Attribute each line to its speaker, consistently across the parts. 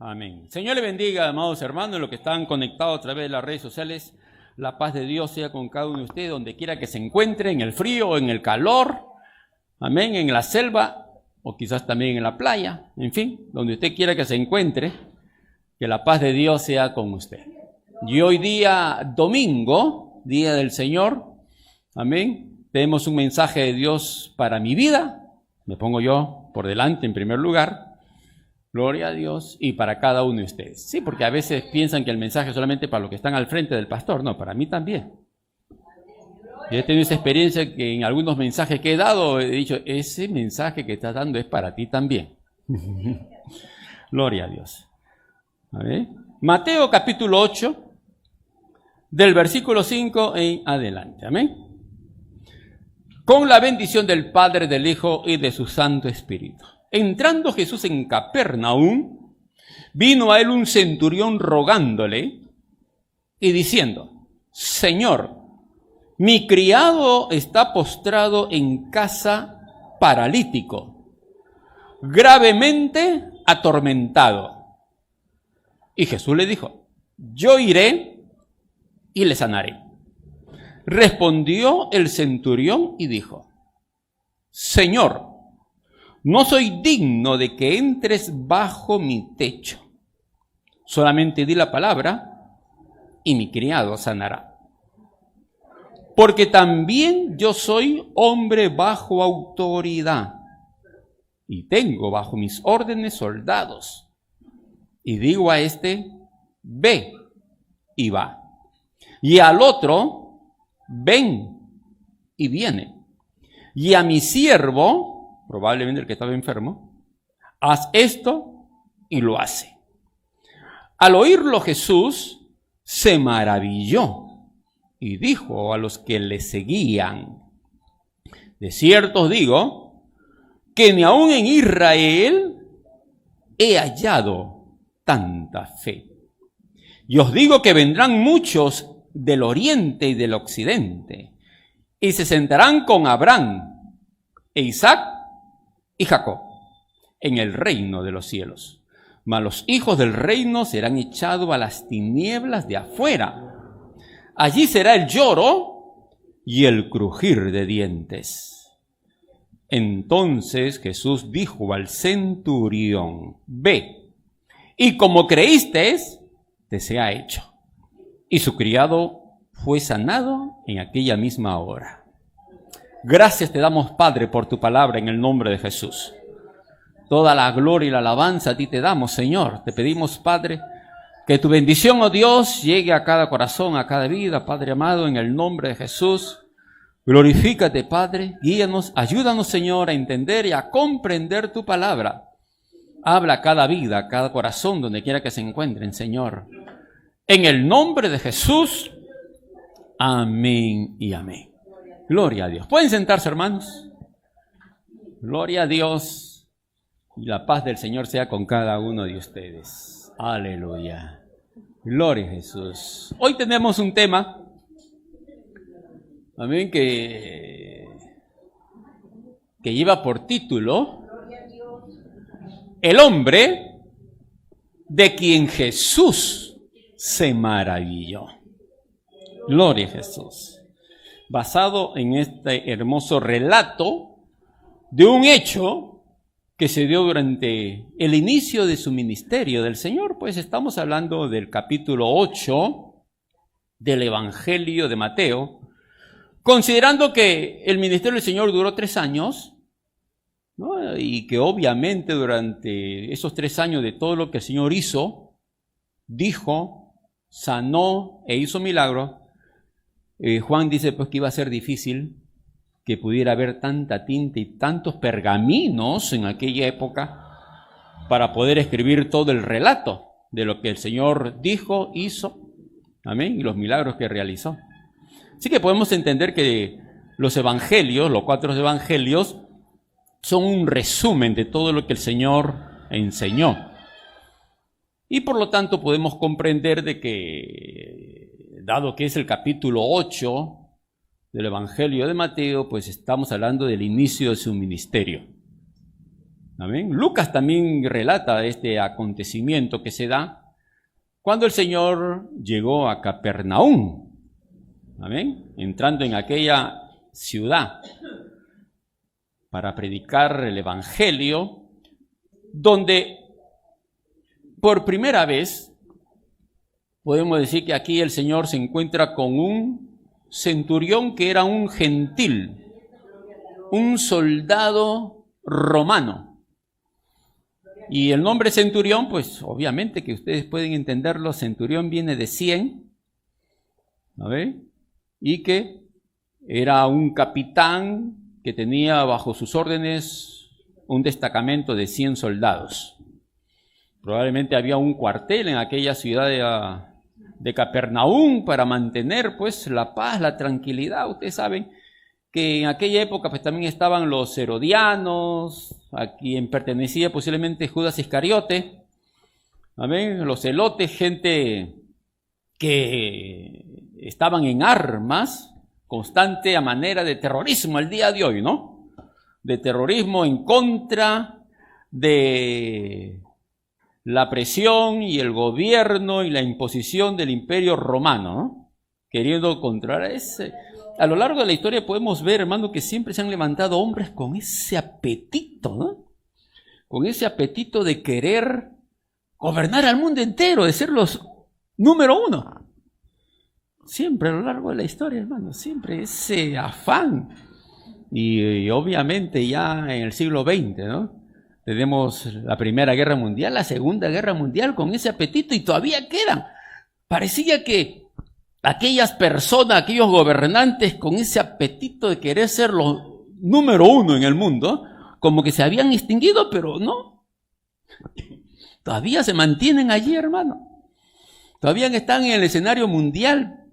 Speaker 1: Amén. Señor le bendiga, amados hermanos, los que están conectados a través de las redes sociales. La paz de Dios sea con cada uno de ustedes, donde quiera que se encuentre, en el frío o en el calor. Amén, en la selva o quizás también en la playa. En fin, donde usted quiera que se encuentre, que la paz de Dios sea con usted. Y hoy día domingo, día del Señor, amén, tenemos un mensaje de Dios para mi vida. Me pongo yo por delante en primer lugar. Gloria a Dios, y para cada uno de ustedes. Sí, porque a veces piensan que el mensaje es solamente para los que están al frente del pastor. No, para mí también. Yo he tenido esa experiencia que en algunos mensajes que he dado, he dicho, ese mensaje que estás dando es para ti también. Gloria a Dios. A ver. Mateo capítulo 8, del versículo 5 en adelante. Amén. Con la bendición del Padre, del Hijo y de su Santo Espíritu. Entrando Jesús en Capernaum, vino a él un centurión rogándole y diciendo: Señor, mi criado está postrado en casa, paralítico, gravemente atormentado. Y Jesús le dijo: yo iré y le sanaré. Respondió el centurión y dijo: Señor, no soy digno de que entres bajo mi techo. Solamente di la palabra y mi criado sanará. Porque también yo soy hombre bajo autoridad y tengo bajo mis órdenes soldados. Y digo a este: ve, y va. Y al otro: ven, y viene. Y a mi siervo, probablemente el que estaba enfermo, haz esto, y lo hace. Al oírlo Jesús se maravilló y dijo a los que le seguían: de cierto os digo que ni aun en Israel he hallado tanta fe. Y os digo que vendrán muchos del oriente y del occidente y se sentarán con Abraham e Isaac y Jacob en el reino de los cielos. Mas los hijos del reino serán echados a las tinieblas de afuera. Allí será el lloro y el crujir de dientes. Entonces Jesús dijo al centurión: ve, y como creísteis, te sea hecho. Y su criado fue sanado en aquella misma hora. Gracias te damos, Padre, por tu palabra en el nombre de Jesús. Toda la gloria y la alabanza a ti te damos, Señor. Te pedimos, Padre, que tu bendición, oh Dios, llegue a cada corazón, a cada vida, Padre amado, en el nombre de Jesús. Glorifícate, Padre, guíanos, ayúdanos, Señor, a entender y a comprender tu palabra. Habla a cada vida, a cada corazón, donde quiera que se encuentren, Señor. En el nombre de Jesús, amén y amén. Gloria a Dios. ¿Pueden sentarse, hermanos? Gloria a Dios. Y la paz del Señor sea con cada uno de ustedes. Aleluya. Gloria a Jesús. Hoy tenemos un tema, amén, que lleva por título: el hombre de quien Jesús se maravilló. Gloria a Jesús. Basado en este hermoso relato de un hecho que se dio durante el inicio de su ministerio del Señor, pues estamos hablando del capítulo 8 del Evangelio de Mateo, considerando que el ministerio del Señor duró 3 años, ¿no? Y que obviamente durante esos 3 años de todo lo que el Señor hizo, dijo, sanó e hizo milagros, Juan dice pues que iba a ser difícil que pudiera haber tanta tinta y tantos pergaminos en aquella época para poder escribir todo el relato de lo que el Señor dijo, hizo, amén, y los milagros que realizó. Así que podemos entender que los evangelios, los 4 evangelios, son un resumen de todo lo que el Señor enseñó. Y por lo tanto podemos comprender de que, dado que es el capítulo 8 del Evangelio de Mateo, pues estamos hablando del inicio de su ministerio. Amén. Lucas también relata este acontecimiento que se da cuando el Señor llegó a Capernaum. Amén. Entrando en aquella ciudad para predicar el Evangelio, donde por primera vez podemos decir que aquí el Señor se encuentra con un centurión que era un gentil, un soldado romano. Y el nombre centurión, pues obviamente que ustedes pueden entenderlo, centurión viene de 100, ¿no? Y que era un capitán que tenía bajo sus órdenes un destacamento de 100 soldados. Probablemente había un cuartel en aquella ciudad de Capernaum para mantener pues la paz, la tranquilidad. Ustedes saben que en aquella época pues también estaban los herodianos, a quien pertenecía posiblemente Judas Iscariote, ¿amén? Los celotes, gente que estaban en armas, constante a manera de terrorismo al día de hoy, ¿no? De terrorismo en contra de la presión y el gobierno y la imposición del Imperio Romano, ¿no? Queriendo controlar ese. A lo largo de la historia podemos ver, hermano, que siempre se han levantado hombres con ese apetito, ¿no? Con ese apetito de querer gobernar al mundo entero, de ser los número uno. Siempre a lo largo de la historia, hermano, siempre ese afán. Y obviamente ya en el siglo XX, ¿no? Tenemos la Primera Guerra Mundial, la Segunda Guerra Mundial con ese apetito y todavía quedan. Parecía que aquellas personas, aquellos gobernantes con ese apetito de querer ser los número uno en el mundo, como que se habían extinguido, pero no. Todavía se mantienen allí, hermano. Todavía están en el escenario mundial.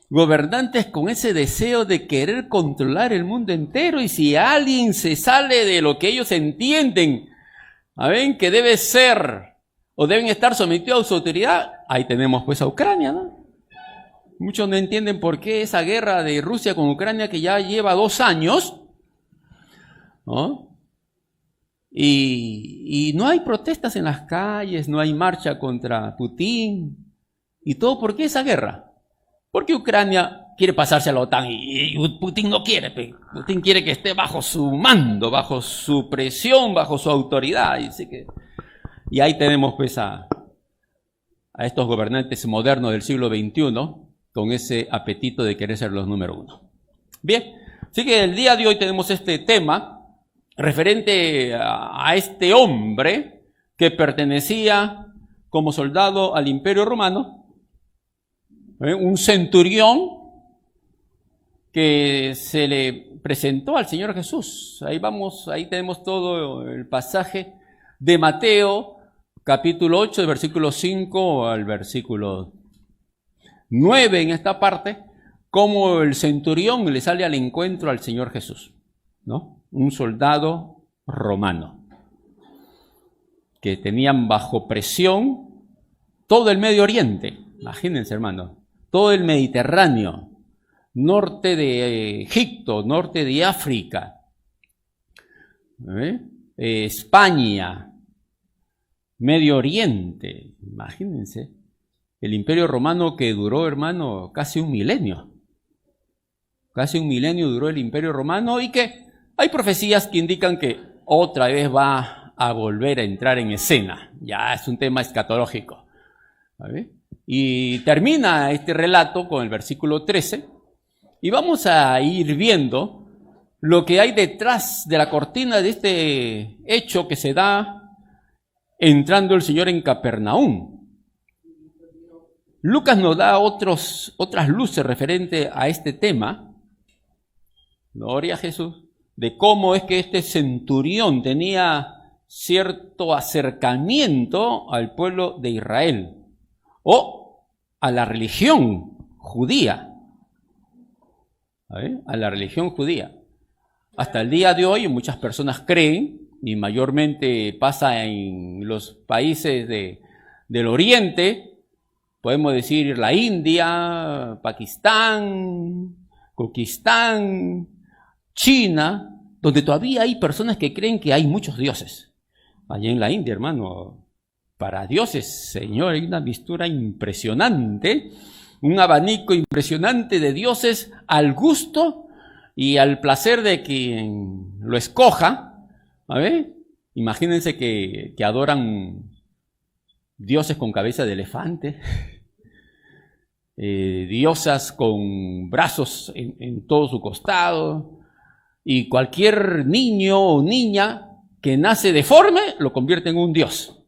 Speaker 1: Gobernantes con ese deseo de querer controlar el mundo entero, y si alguien se sale de lo que ellos entienden, ¿saben? Que debe ser o deben estar sometidos a su autoridad, ahí tenemos pues a Ucrania, ¿no? Muchos no entienden por qué esa guerra de Rusia con Ucrania que ya lleva 2 años, ¿no? Y no hay protestas en las calles, no hay marcha contra Putin, y todo, ¿por qué esa guerra? Porque Ucrania quiere pasarse a la OTAN y Putin no quiere. Putin quiere que esté bajo su mando, bajo su presión, bajo su autoridad. Y ahí tenemos pues a estos gobernantes modernos del siglo XXI con ese apetito de querer ser los número uno. Bien, así que el día de hoy tenemos este tema referente a este hombre que pertenecía como soldado al Imperio Romano. Un centurión que se le presentó al Señor Jesús. Ahí tenemos todo el pasaje de Mateo, capítulo 8, del versículo 5 al versículo 9, en esta parte, cómo el centurión le sale al encuentro al Señor Jesús, ¿no? Un soldado romano, que tenían bajo presión todo el Medio Oriente. Imagínense, hermano. Todo el Mediterráneo, norte de Egipto, norte de África, España, Medio Oriente, imagínense, el Imperio Romano que duró, hermano, casi un milenio duró el Imperio Romano, y que hay profecías que indican que otra vez va a volver a entrar en escena, ya es un tema escatológico, ¿vale? Y termina este relato con el versículo 13, y vamos a ir viendo lo que hay detrás de la cortina de este hecho que se da entrando el Señor en Capernaum. Lucas nos da otras luces referente a este tema, gloria a Jesús, de cómo es que este centurión tenía cierto acercamiento al pueblo de Israel, o a la religión judía, a la religión judía. Hasta el día de hoy muchas personas creen, y mayormente pasa en los países del Oriente, podemos decir la India, Pakistán, Kurdistán, China, donde todavía hay personas que creen que hay muchos dioses, allá en la India, hermano. Para dioses, Señor, hay una mistura impresionante, un abanico impresionante de dioses al gusto y al placer de quien lo escoja. A ver, imagínense que adoran dioses con cabeza de elefante, diosas con brazos en todo su costado, y cualquier niño o niña que nace deforme lo convierte en un dios,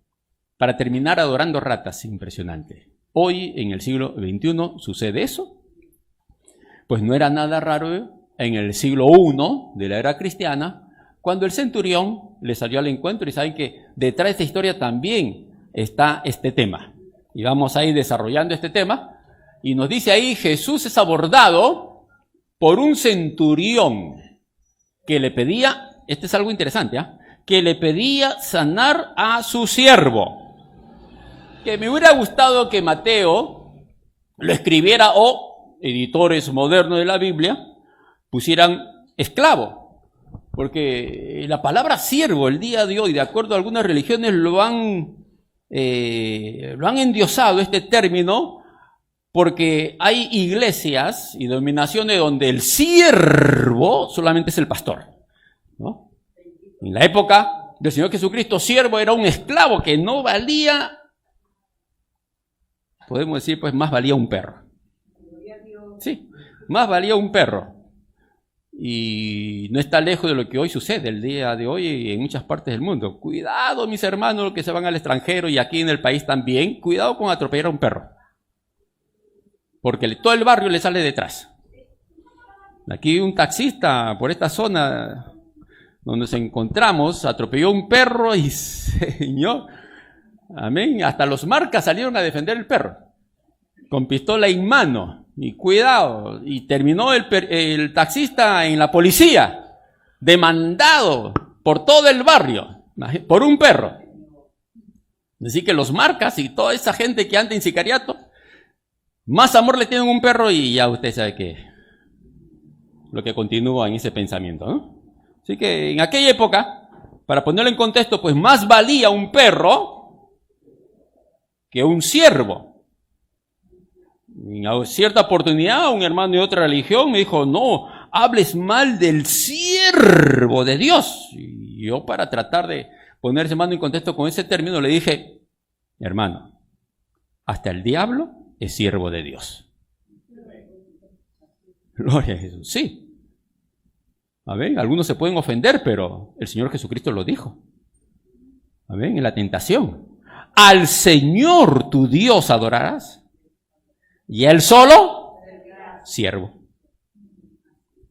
Speaker 1: para terminar adorando ratas. Impresionante. Hoy, en el siglo XXI, sucede eso. Pues no era nada raro en el siglo I de la era cristiana, cuando el centurión le salió al encuentro, y saben que detrás de esta historia también está este tema. Y vamos a ir desarrollando este tema, y nos dice ahí, Jesús es abordado por un centurión que le pedía, este es algo interesante, que le pedía sanar a su siervo. Que me hubiera gustado que Mateo lo escribiera, o editores modernos de la Biblia pusieran esclavo, porque la palabra siervo el día de hoy, de acuerdo a algunas religiones, lo han endiosado este término, porque hay iglesias y denominaciones donde el siervo solamente es el pastor, ¿no? En la época del Señor Jesucristo, siervo era un esclavo que no valía, podemos decir, pues más valía un perro. Sí, más valía un perro. Y no está lejos de lo que hoy sucede, el día de hoy en muchas partes del mundo. Cuidado, mis hermanos, que se van al extranjero y aquí en el país también, cuidado con atropellar a un perro, porque todo el barrio le sale detrás. Aquí un taxista por esta zona donde nos encontramos atropelló a un perro y, Señor, amén, hasta los marcas salieron a defender el perro con pistola en mano. Y cuidado, y terminó el taxista en la policía, demandado por todo el barrio por un perro. Así que los marcas y toda esa gente que anda en sicariato, más amor le tienen a un perro, y ya usted sabe que lo que continúa en ese pensamiento, ¿no? Así que en aquella época, para ponerlo en contexto, pues más valía un perro que un siervo. En cierta oportunidad, un hermano de otra religión me dijo, no, hables mal del siervo de Dios. Y yo, para tratar de poner ese hermano en contexto con ese término, le dije, hermano, hasta el diablo es siervo de Dios. Gloria a Jesús. Sí. A ver, algunos se pueden ofender, pero el Señor Jesucristo lo dijo. A ver, en la tentación. Al Señor tu Dios adorarás, y Él solo, siervo.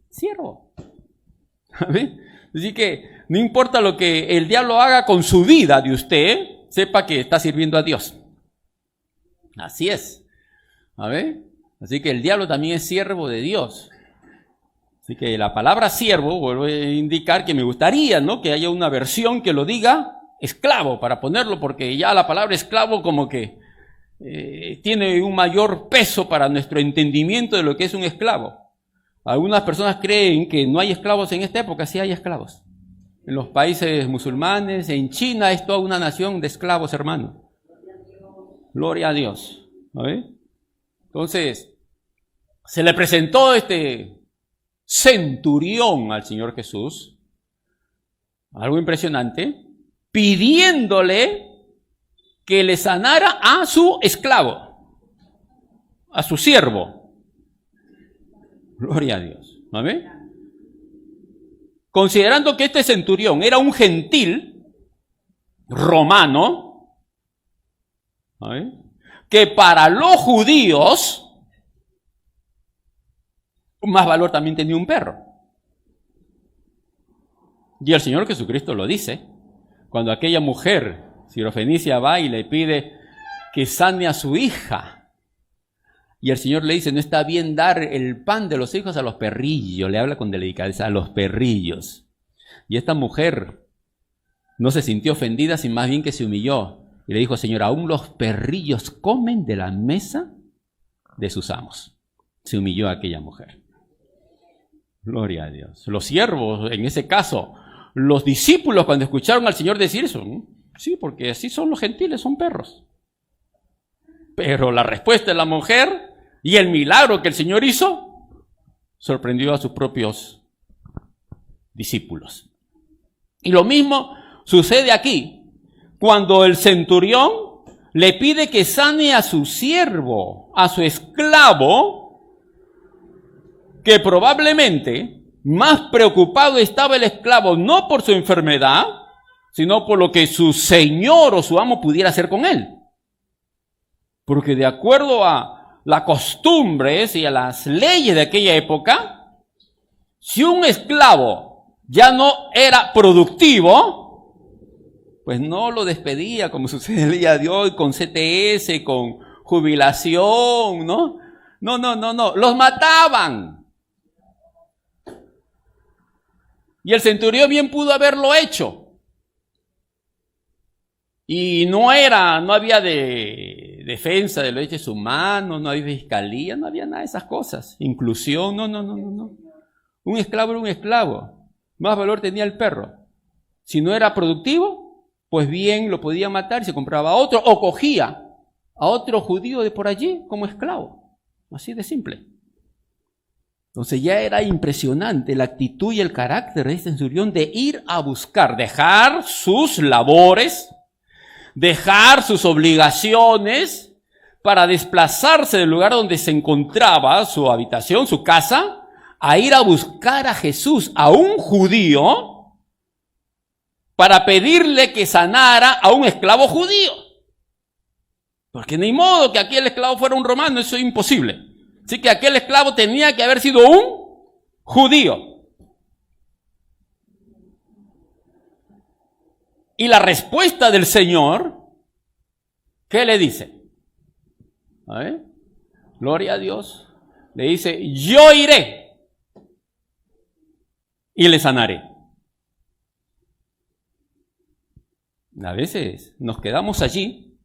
Speaker 1: Siervo. A ver, así que no importa lo que el diablo haga con su vida de usted, sepa que está sirviendo a Dios. Así es. A ver, así que el diablo también es siervo de Dios. Así que la palabra siervo, vuelvo a indicar que me gustaría, ¿no?, que haya una versión que lo diga esclavo, para ponerlo, porque ya la palabra esclavo como que tiene un mayor peso para nuestro entendimiento de lo que es un esclavo. Algunas personas creen que no hay esclavos en esta época. Sí hay esclavos. En los países musulmanes, en China, es toda una nación de esclavos, hermano. Gloria a Dios. ¿No? Entonces, se le presentó este centurión al Señor Jesús, algo impresionante, pidiéndole que le sanara a su esclavo, a su siervo. Gloria a Dios. ¿Amén? Considerando que este centurión era un gentil romano, ¿amén?, que para los judíos más valor también tenía un perro. Y el Señor Jesucristo lo dice, cuando aquella mujer sirofenicia va y le pide que sane a su hija. Y el Señor le dice, no está bien dar el pan de los hijos a los perrillos. Le habla con delicadeza, a los perrillos. Y esta mujer no se sintió ofendida, sino más bien que se humilló. Y le dijo, Señor, aún los perrillos comen de la mesa de sus amos. Se humilló a aquella mujer. Gloria a Dios. Los siervos, en ese caso, los discípulos, cuando escucharon al Señor decir eso, ¿no?, Sí, porque así son los gentiles, son perros. Pero la respuesta de la mujer y el milagro que el Señor hizo sorprendió a sus propios discípulos. Y lo mismo sucede aquí, cuando el centurión le pide que sane a su siervo, a su esclavo, que probablemente más preocupado estaba el esclavo no por su enfermedad, sino por lo que su señor o su amo pudiera hacer con él. Porque de acuerdo a las costumbres y a las leyes de aquella época, si un esclavo ya no era productivo, pues no lo despedía como sucede el día de hoy con CTS, con jubilación, ¿no? No, los mataban. Y el centurión bien pudo haberlo hecho. Y no había defensa de los derechos humanos, no había fiscalía, no había nada de esas cosas. Inclusión, no. Un esclavo era un esclavo. Más valor tenía el perro. Si no era productivo, pues bien lo podía matar y se compraba a otro, o cogía a otro judío de por allí como esclavo. Así de simple. Entonces ya era impresionante la actitud y el carácter de este centurión de ir a buscar, dejar sus labores, dejar sus obligaciones para desplazarse del lugar donde se encontraba su habitación, su casa, a ir a buscar a Jesús, a un judío, para pedirle que sanara a un esclavo judío. Porque ni modo que aquel esclavo fuera un romano, eso es imposible. Así que aquel esclavo tenía que haber sido un judío. Y la respuesta del Señor, ¿qué le dice? A ver, gloria a Dios. Le dice, yo iré y le sanaré. A veces nos quedamos allí,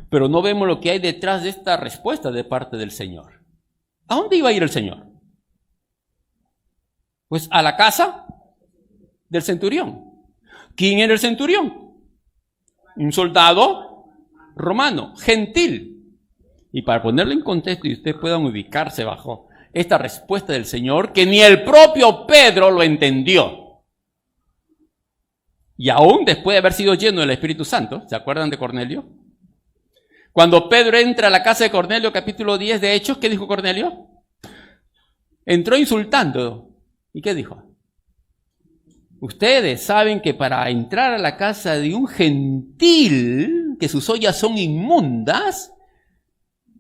Speaker 1: pero no vemos lo que hay detrás de esta respuesta de parte del Señor. ¿A dónde iba a ir el Señor? Pues a la casa del centurión. ¿Quién era el centurión? Un soldado romano, gentil. Y para ponerlo en contexto y ustedes puedan ubicarse bajo esta respuesta del Señor, que ni el propio Pedro lo entendió. Y aún después de haber sido lleno del Espíritu Santo, ¿se acuerdan de Cornelio? Cuando Pedro entra a la casa de Cornelio, capítulo 10 de Hechos, ¿qué dijo Cornelio? Entró insultando. ¿Y qué dijo? Ustedes saben que para entrar a la casa de un gentil, que sus ollas son inmundas,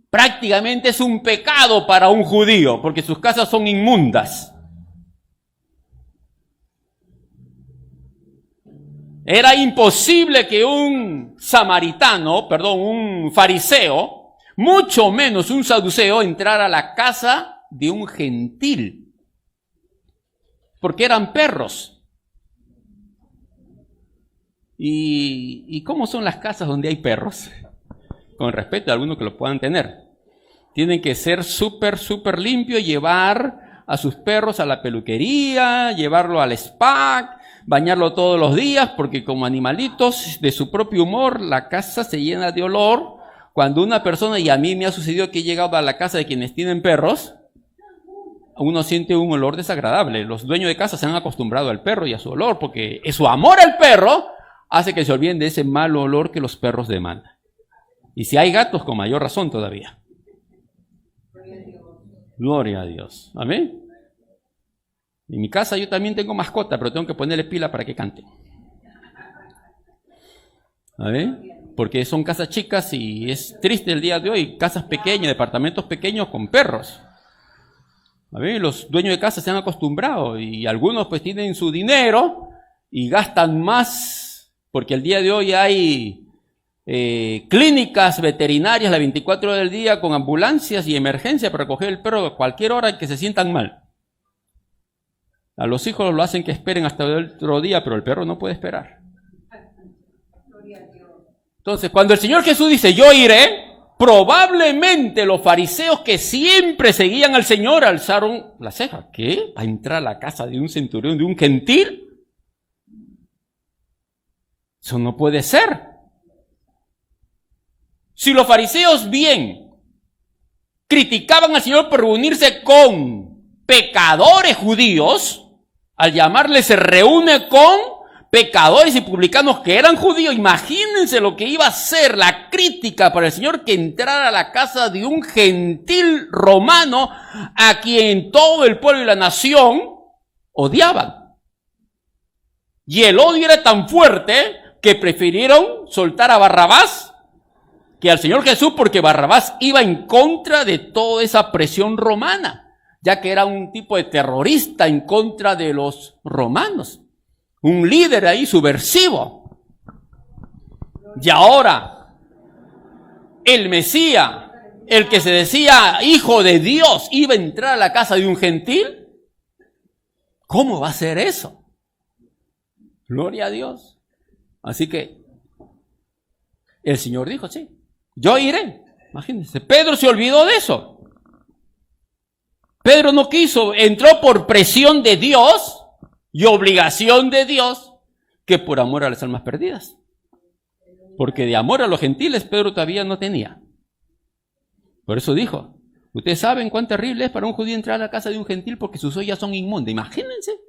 Speaker 1: prácticamente es un pecado para un judío, porque sus casas son inmundas. Era imposible que un fariseo, mucho menos un saduceo, entrara a la casa de un gentil, porque eran perros. ¿Y cómo son las casas donde hay perros? Con respeto a algunos que los puedan tener. Tienen que ser súper limpios, llevar a sus perros a la peluquería, llevarlo al spa, bañarlo todos los días, porque como animalitos de su propio humor, la casa se llena de olor. Cuando una persona, y a mí me ha sucedido que he llegado a la casa de quienes tienen perros, uno siente un olor desagradable. Los dueños de casa se han acostumbrado al perro y a su olor, porque su amor al perro hace que se olviden de ese mal olor que los perros demandan. Y si hay gatos, con mayor razón todavía. Gloria a Dios. Amén. En mi casa yo también tengo mascota, pero tengo que ponerle pila para que cante. ¿Amén? Porque son casas chicas y es triste el día de hoy. Casas pequeñas, departamentos pequeños con perros. ¿Amén? Los dueños de casa se han acostumbrado y algunos pues tienen su dinero y gastan más. Porque el día de hoy hay clínicas veterinarias las 24 horas del día con ambulancias y emergencia para recoger el perro a cualquier hora que se sientan mal. A los hijos lo hacen que esperen hasta el otro día, pero el perro no puede esperar. Entonces, cuando el Señor Jesús dice, yo iré, probablemente los fariseos que siempre seguían al Señor alzaron la ceja. ¿Qué? ¿Va a entrar a la casa de un centurión, de un gentil? Eso no puede ser. Si los fariseos bien criticaban al Señor por reunirse con pecadores judíos, al llamarles se reúne con pecadores y publicanos que eran judíos, imagínense lo que iba a ser la crítica para el Señor que entrara a la casa de un gentil romano a quien todo el pueblo y la nación odiaban. Y el odio era tan fuerte que prefirieron soltar a Barrabás que al Señor Jesús, porque Barrabás iba en contra de toda esa presión romana, ya que era un tipo de terrorista en contra de los romanos, un líder ahí subversivo. Y ahora, el Mesías, el que se decía hijo de Dios, iba a entrar a la casa de un gentil. ¿Cómo va a ser eso? Gloria a Dios. Así que el Señor dijo, sí, yo iré. Imagínense, Pedro se olvidó de eso. Pedro no quiso, entró por presión de Dios y obligación de Dios, que por amor a las almas perdidas. Porque de amor a los gentiles Pedro todavía no tenía. Por eso dijo, ustedes saben cuán terrible es para un judío entrar a la casa de un gentil porque sus ollas son inmundas. Imagínense.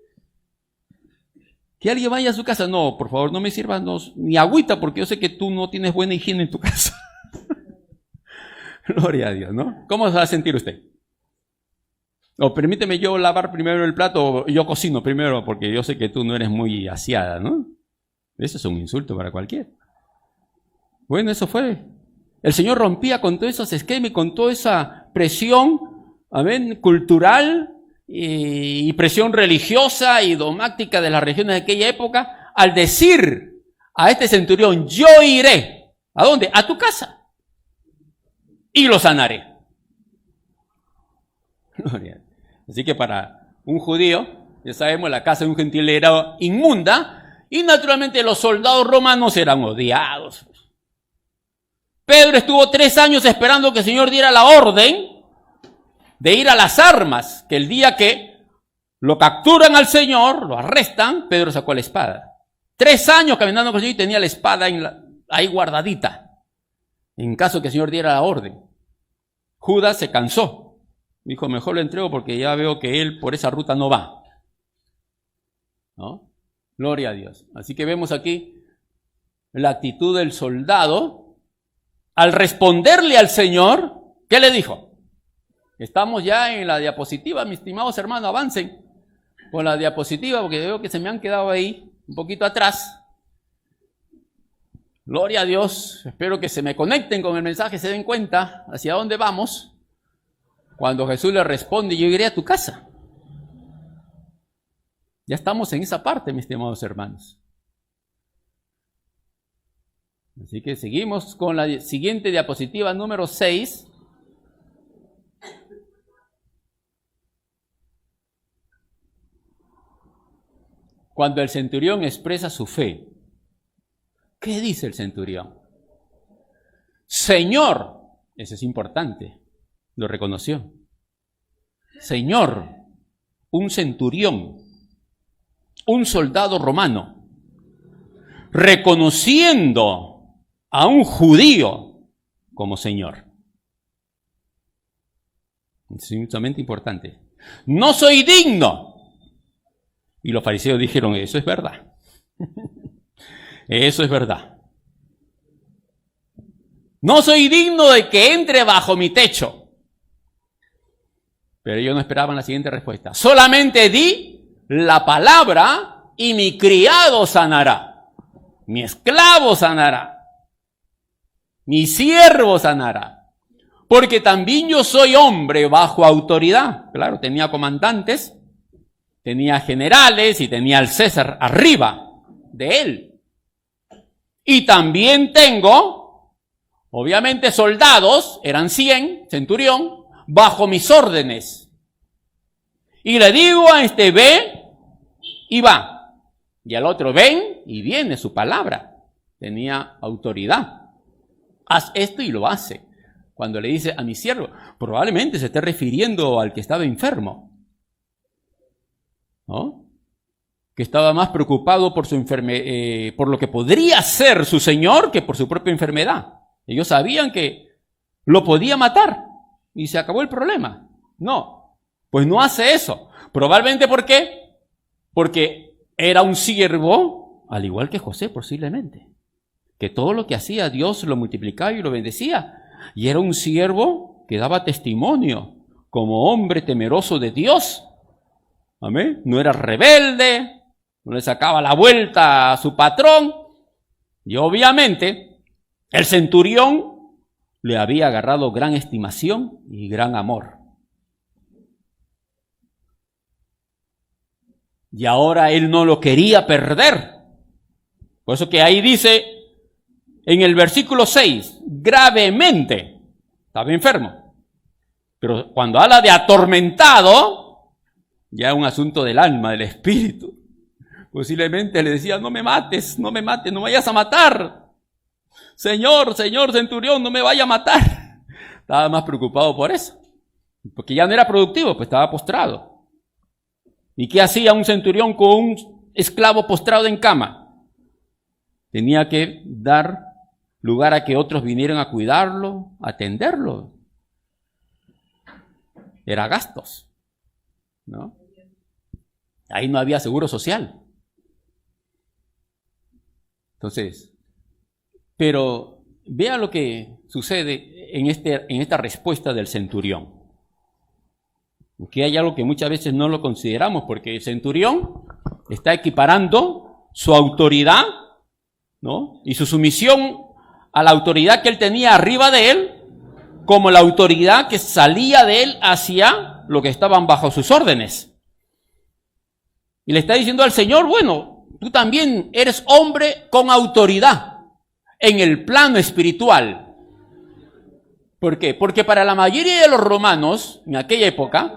Speaker 1: Que alguien vaya a su casa, no, por favor, no me sirvas ni agüita porque yo sé que tú no tienes buena higiene en tu casa. Gloria a Dios, ¿no? ¿Cómo se va a sentir usted? O permíteme yo lavar primero el plato, o yo cocino primero porque yo sé que tú no eres muy aseada, ¿no? Eso es un insulto para cualquiera. Bueno, eso fue. El Señor rompía con todos esos esquemas y con toda esa presión, amén, cultural y presión religiosa y dogmática de las regiones de aquella época, al decir a este centurión, yo iré. ¿A dónde? A tu casa. Y lo sanaré. Así que para un judío, ya sabemos, la casa de un gentil era inmunda y naturalmente los soldados romanos eran odiados. Pedro estuvo 3 años esperando que el Señor diera la orden de ir a las armas, que el día que lo capturan al Señor, lo arrestan, Pedro sacó la espada. 3 años caminando con el Señor y tenía la espada ahí guardadita, en caso que el Señor diera la orden. Judas se cansó. Dijo, mejor lo entrego porque ya veo que él por esa ruta no va. ¿No? Gloria a Dios. Así que vemos aquí la actitud del soldado al responderle al Señor. ¿Qué le dijo? Estamos ya en la diapositiva, mis estimados hermanos, avancen con la diapositiva porque veo que se me han quedado ahí un poquito atrás. Gloria a Dios. Espero que se me conecten con el mensaje, se den cuenta hacia dónde vamos. Cuando Jesús le responde, yo iré a tu casa. Ya estamos en esa parte, mis estimados hermanos. Así que seguimos con la siguiente diapositiva, número 6. Cuando el centurión expresa su fe. ¿Qué dice el centurión? Señor, eso es importante, lo reconoció. Señor, un centurión, un soldado romano, reconociendo a un judío como Señor. Es sumamente importante. No soy digno. Y los fariseos dijeron, eso es verdad. Eso es verdad. No soy digno de que entre bajo mi techo. Pero ellos no esperaban la siguiente respuesta. Solamente di la palabra y mi criado sanará. Mi esclavo sanará. Mi siervo sanará. Porque también yo soy hombre bajo autoridad. Claro, tenía comandantes, tenía generales y tenía al César arriba de él. Y también tengo, obviamente, soldados, eran 100, centurión, bajo mis órdenes. Y le digo a este, ve y va. Y al otro, ven y viene, su palabra. Tenía autoridad. Haz esto y lo hace. Cuando le dice a mi siervo, probablemente se esté refiriendo al que estaba enfermo. ¿No? que estaba más preocupado por por lo que podría ser su señor que por su propia enfermedad. Ellos sabían que lo podía matar y se acabó el problema. No, pues no hace eso. Probablemente, ¿por qué? Porque era un siervo, al igual que José posiblemente, que todo lo que hacía Dios lo multiplicaba y lo bendecía. Y era un siervo que daba testimonio como hombre temeroso de Dios. Amén. No era rebelde, no le sacaba la vuelta a su patrón. Y obviamente el centurión le había agarrado gran estimación y gran amor. Y ahora él no lo quería perder. Por eso que ahí dice en el versículo 6, gravemente, estaba enfermo. Pero cuando habla de atormentado, ya es un asunto del alma, del espíritu. Posiblemente le decía, no me mates, no me mates, no me vayas a matar. Señor, centurión, no me vaya a matar. Estaba más preocupado por eso. Porque ya no era productivo, pues estaba postrado. ¿Y qué hacía un centurión con un esclavo postrado en cama? Tenía que dar lugar a que otros vinieran a cuidarlo, a atenderlo. Era gastos, ¿no? Ahí no había seguro social. Entonces, pero vea lo que sucede en esta respuesta del centurión. Que hay algo que muchas veces no lo consideramos, porque el centurión está equiparando su autoridad, ¿no?, y su sumisión a la autoridad que él tenía arriba de él, como la autoridad que salía de él hacia lo que estaban bajo sus órdenes. Y le está diciendo al Señor, bueno, tú también eres hombre con autoridad en el plano espiritual. ¿Por qué? Porque para la mayoría de los romanos, en aquella época,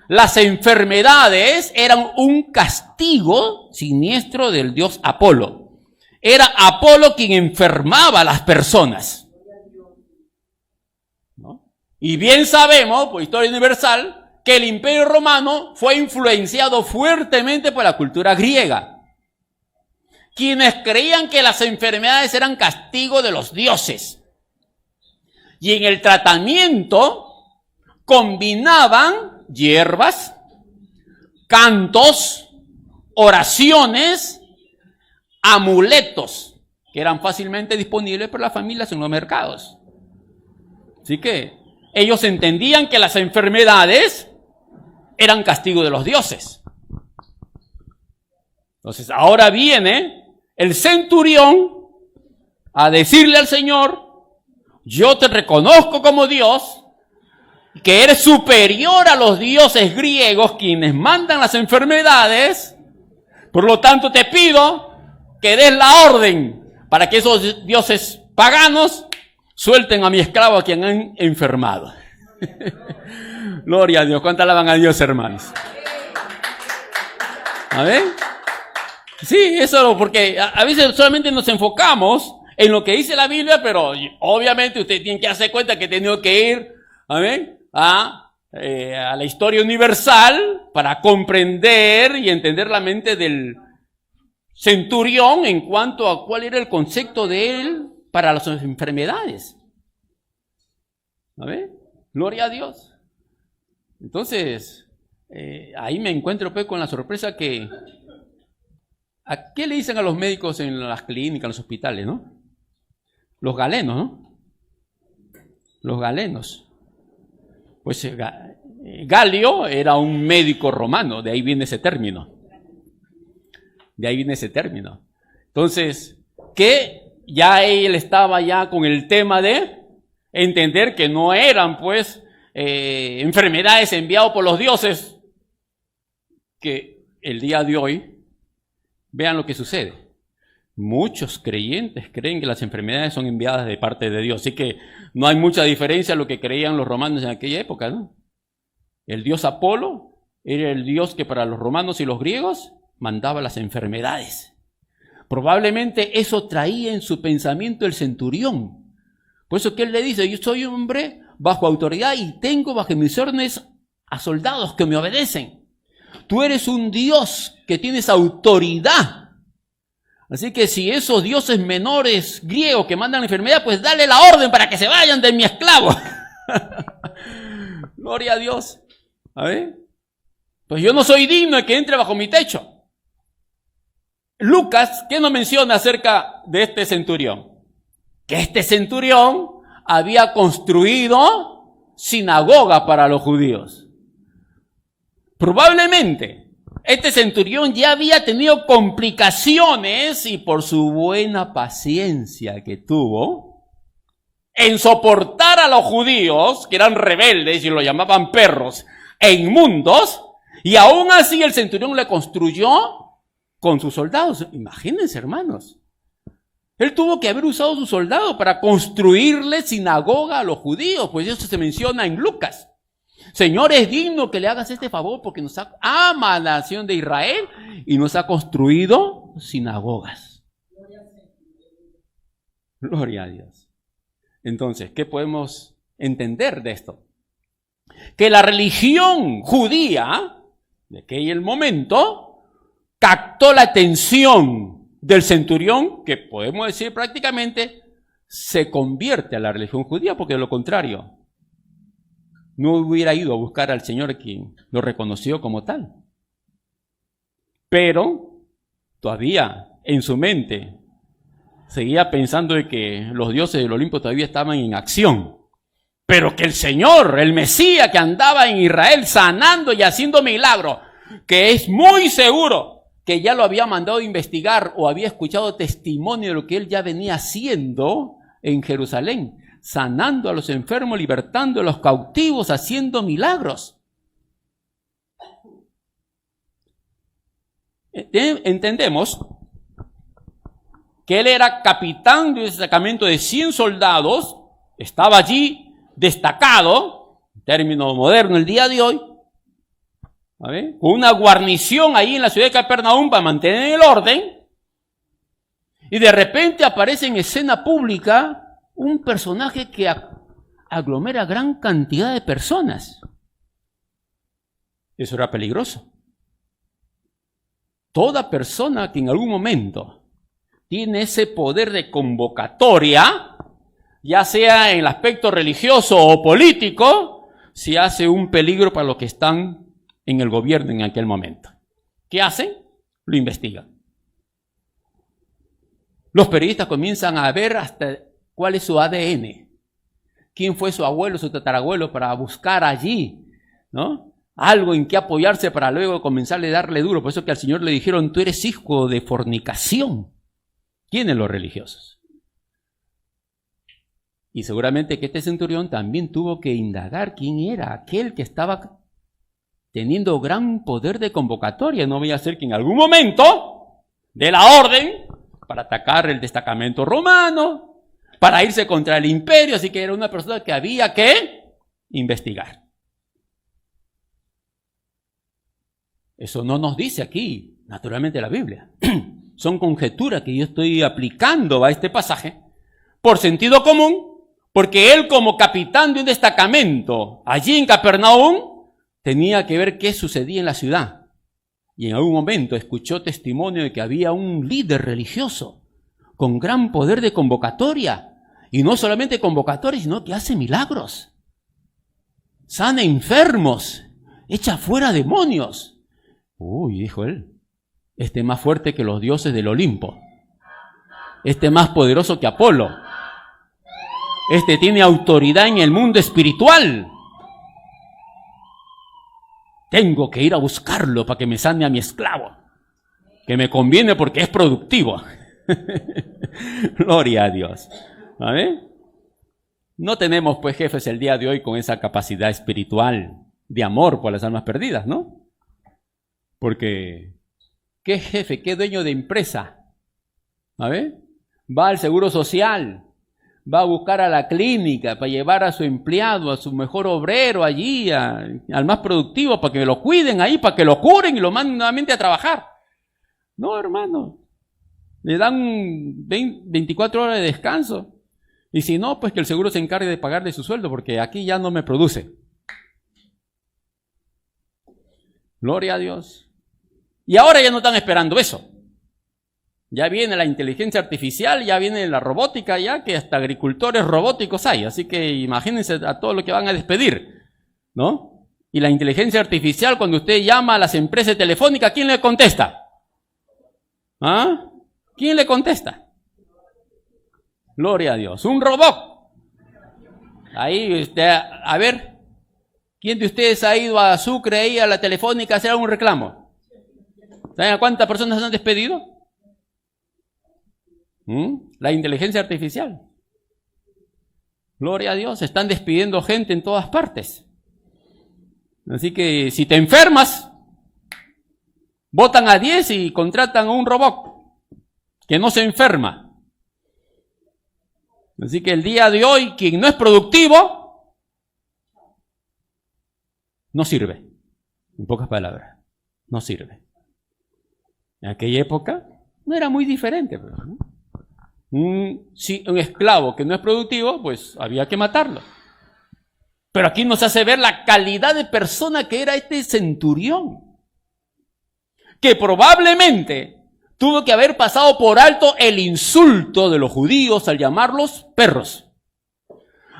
Speaker 1: las enfermedades eran un castigo siniestro del dios Apolo. Era Apolo quien enfermaba a las personas, ¿no? Y bien sabemos, por historia universal, que el Imperio Romano fue influenciado fuertemente por la cultura griega, quienes creían que las enfermedades eran castigo de los dioses. Y en el tratamiento combinaban hierbas, cantos, oraciones, amuletos, que eran fácilmente disponibles para las familias en los mercados. Así que ellos entendían que las enfermedades eran castigo de los dioses. Entonces ahora viene el centurión a decirle al Señor, yo te reconozco como Dios, que eres superior a los dioses griegos quienes mandan las enfermedades, por lo tanto te pido que des la orden para que esos dioses paganos suelten a mi esclavo a quien han enfermado. Gloria a Dios, ¿cuánto alaban a Dios, hermanos? ¿Amén? Sí, eso, porque a veces solamente nos enfocamos en lo que dice la Biblia, pero obviamente usted tiene que hacer cuenta que he tenido que ir, ¿amén?, a la historia universal para comprender y entender la mente del centurión en cuanto a cuál era el concepto de él para las enfermedades. ¿Amén? Gloria a Dios. Entonces, ahí me encuentro pues con la sorpresa que, ¿a qué le dicen a los médicos en las clínicas, en los hospitales, no? Los galenos, ¿no? Los galenos. Pues Galio era un médico romano, de ahí viene ese término. De ahí viene ese término. Entonces, que ya él estaba ya con el tema de entender que no eran pues enfermedades enviadas por los dioses, que el día de hoy, vean lo que sucede. Muchos creyentes creen que las enfermedades son enviadas de parte de Dios. Así que no hay mucha diferencia a lo que creían los romanos en aquella época, ¿no? El dios Apolo era el dios que para los romanos y los griegos mandaba las enfermedades. Probablemente eso traía en su pensamiento el centurión. Por eso que él le dice, yo soy un hombre bajo autoridad y tengo bajo mis órdenes a soldados que me obedecen. Tú eres un Dios que tienes autoridad. Así que si esos dioses menores griegos que mandan la enfermedad, pues dale la orden para que se vayan de mi esclavo. Gloria a Dios. A ver. Pues yo no soy digno de que entre bajo mi techo. Lucas, ¿qué nos menciona acerca de este centurión? Que este centurión había construido sinagoga para los judíos. Probablemente este centurión ya había tenido complicaciones y por su buena paciencia que tuvo en soportar a los judíos, que eran rebeldes y lo llamaban perros e inmundos, y aún así el centurión le construyó con sus soldados. Imagínense, hermanos. Él tuvo que haber usado sus soldados para construirle sinagoga a los judíos, pues eso se menciona en Lucas. Señor, es digno que le hagas este favor porque ama a la nación de Israel y nos ha construido sinagogas. Gloria a Dios. Entonces, ¿qué podemos entender de esto? Que la religión judía de aquel momento captó la atención del centurión, que podemos decir prácticamente se convierte a la religión judía, porque de lo contrario no hubiera ido a buscar al Señor quien lo reconoció como tal. Pero todavía en su mente seguía pensando de que los dioses del Olimpo todavía estaban en acción, pero que el Señor, el Mesías que andaba en Israel sanando y haciendo milagros, que es muy seguro que ya lo había mandado a investigar o había escuchado testimonio de lo que él ya venía haciendo en Jerusalén, sanando a los enfermos, libertando a los cautivos, haciendo milagros. Entendemos que él era capitán de un destacamento de 100 soldados, estaba allí destacado, término moderno el día de hoy, con una guarnición ahí en la ciudad de Capernaum para mantener el orden, y de repente aparece en escena pública un personaje que aglomera gran cantidad de personas. Eso era peligroso. Toda persona que en algún momento tiene ese poder de convocatoria, ya sea en el aspecto religioso o político, se hace un peligro para los que están en el gobierno en aquel momento. ¿Qué hacen? Lo investigan. Los periodistas comienzan a ver hasta cuál es su ADN, quién fue su abuelo, su tatarabuelo, para buscar allí, ¿no?, algo en que apoyarse para luego comenzarle a darle duro. Por eso que al Señor le dijeron, tú eres hijo de fornicación. ¿Quiénes los religiosos? Y seguramente que este centurión también tuvo que indagar quién era aquel que estaba teniendo gran poder de convocatoria. No vaya a ser que en algún momento dé la orden para atacar el destacamento romano, para irse contra el imperio. Así que era una persona que había que investigar. Eso no nos dice aquí, naturalmente, la Biblia. Son conjeturas que yo estoy aplicando a este pasaje por sentido común, porque él, como capitán de un destacamento allí en Capernaum, tenía que ver qué sucedía en la ciudad. Y en algún momento escuchó testimonio de que había un líder religioso con gran poder de convocatoria. Y no solamente convocatoria, sino que hace milagros. Sana enfermos, echa fuera demonios. Uy, dijo él, este es más fuerte que los dioses del Olimpo. Este es más poderoso que Apolo. Este tiene autoridad en el mundo espiritual. Tengo que ir a buscarlo para que me sane a mi esclavo, que me conviene porque es productivo. Gloria a Dios. ¿Vale? No tenemos pues jefes el día de hoy con esa capacidad espiritual de amor por las almas perdidas, ¿no? Porque, ¿qué jefe, qué dueño de empresa? ¿Vale? Va al seguro social, va a buscar a la clínica para llevar a su empleado, a su mejor obrero allí, al más productivo, para que lo cuiden ahí, para que lo curen y lo manden nuevamente a trabajar? No, hermano. Le dan 24 horas de descanso. Y si no, pues que el seguro se encargue de pagarle su sueldo, porque aquí ya no me produce. Gloria a Dios. Y ahora ya no están esperando eso. Ya viene la inteligencia artificial, ya viene la robótica, ya que hasta agricultores robóticos hay. Así que imagínense a todo lo que van a despedir, ¿no? Y la inteligencia artificial, cuando usted llama a las empresas telefónicas, ¿quién le contesta? ¿Ah? ¿Quién le contesta? Gloria a Dios. Un robot. Ahí, a ver, ¿quién de ustedes ha ido a Sucre, ahí a la telefónica a hacer algún reclamo? ¿Saben a cuántas personas han despedido? La inteligencia artificial. Gloria a Dios, están despidiendo gente en todas partes. Así que si te enfermas, votan a 10 y contratan a un robot que no se enferma. Así que el día de hoy, quien no es productivo, no sirve. En pocas palabras, no sirve. En aquella época no era muy diferente, ¿no? Un esclavo que no es productivo, pues había que matarlo. Pero aquí nos hace ver la calidad de persona que era este centurión, que probablemente tuvo que haber pasado por alto el insulto de los judíos al llamarlos perros,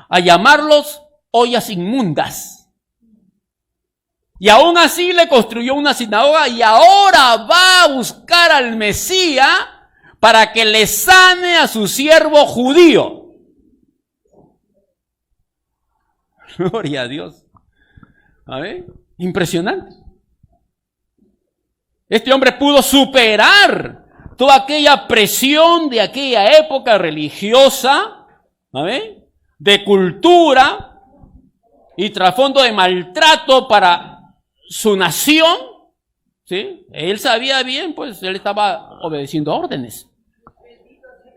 Speaker 1: a llamarlos ollas inmundas. Y aún así le construyó una sinagoga y ahora va a buscar al Mesías para que le sane a su siervo judío. Gloria a Dios. A ver, impresionante. Este hombre pudo superar toda aquella presión de aquella época religiosa, ¿a ver?, de cultura y trasfondo de maltrato para su nación, ¿sí? Él sabía bien, pues él estaba obedeciendo órdenes.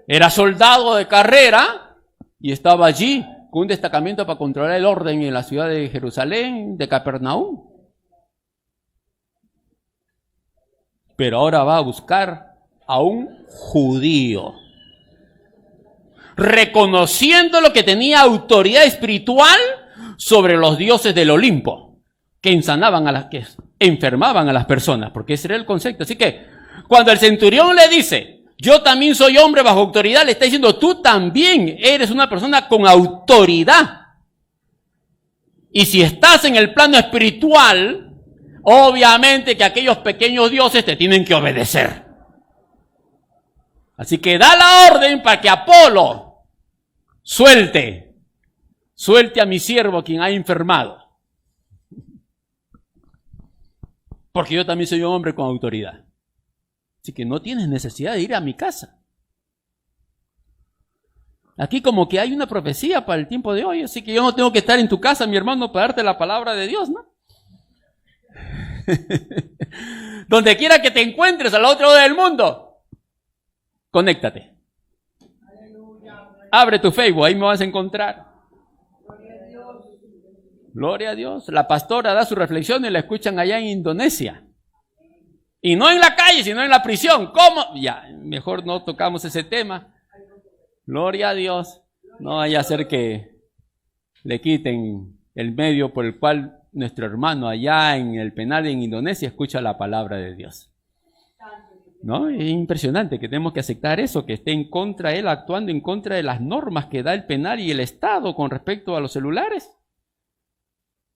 Speaker 1: Era soldado de carrera y estaba allí con un destacamento para controlar el orden en la ciudad de Jerusalén, de Capernaum. Pero ahora va a buscar a un judío, reconociendo lo que tenía autoridad espiritual sobre los dioses del Olimpo, que enfermaban a las personas, porque ese era el concepto. Así que cuando el centurión le dice, yo también soy hombre bajo autoridad, le está diciendo, tú también eres una persona con autoridad. Y si estás en el plano espiritual, obviamente que aquellos pequeños dioses te tienen que obedecer. Así que da la orden para que Apolo suelte a mi siervo quien ha enfermado. Porque yo también soy un hombre con autoridad. Así que no tienes necesidad de ir a mi casa. Aquí como que hay una profecía para el tiempo de hoy, así que yo no tengo que estar en tu casa, mi hermano, para darte la palabra de Dios, ¿no? Donde quiera que te encuentres al otro lado del mundo, conéctate. Abre tu Facebook, ahí me vas a encontrar. Gloria a Dios. La pastora da su reflexión y la escuchan allá en Indonesia. Y no en la calle, sino en la prisión. ¿Cómo? Ya, mejor no tocamos ese tema. Gloria a Dios. No vaya a ser que le quiten el medio por el cual nuestro hermano allá en el penal en Indonesia escucha la palabra de Dios. ¿No? Es impresionante que tenemos que aceptar eso, que esté en contra, él actuando en contra de las normas que da el penal y el Estado con respecto a los celulares.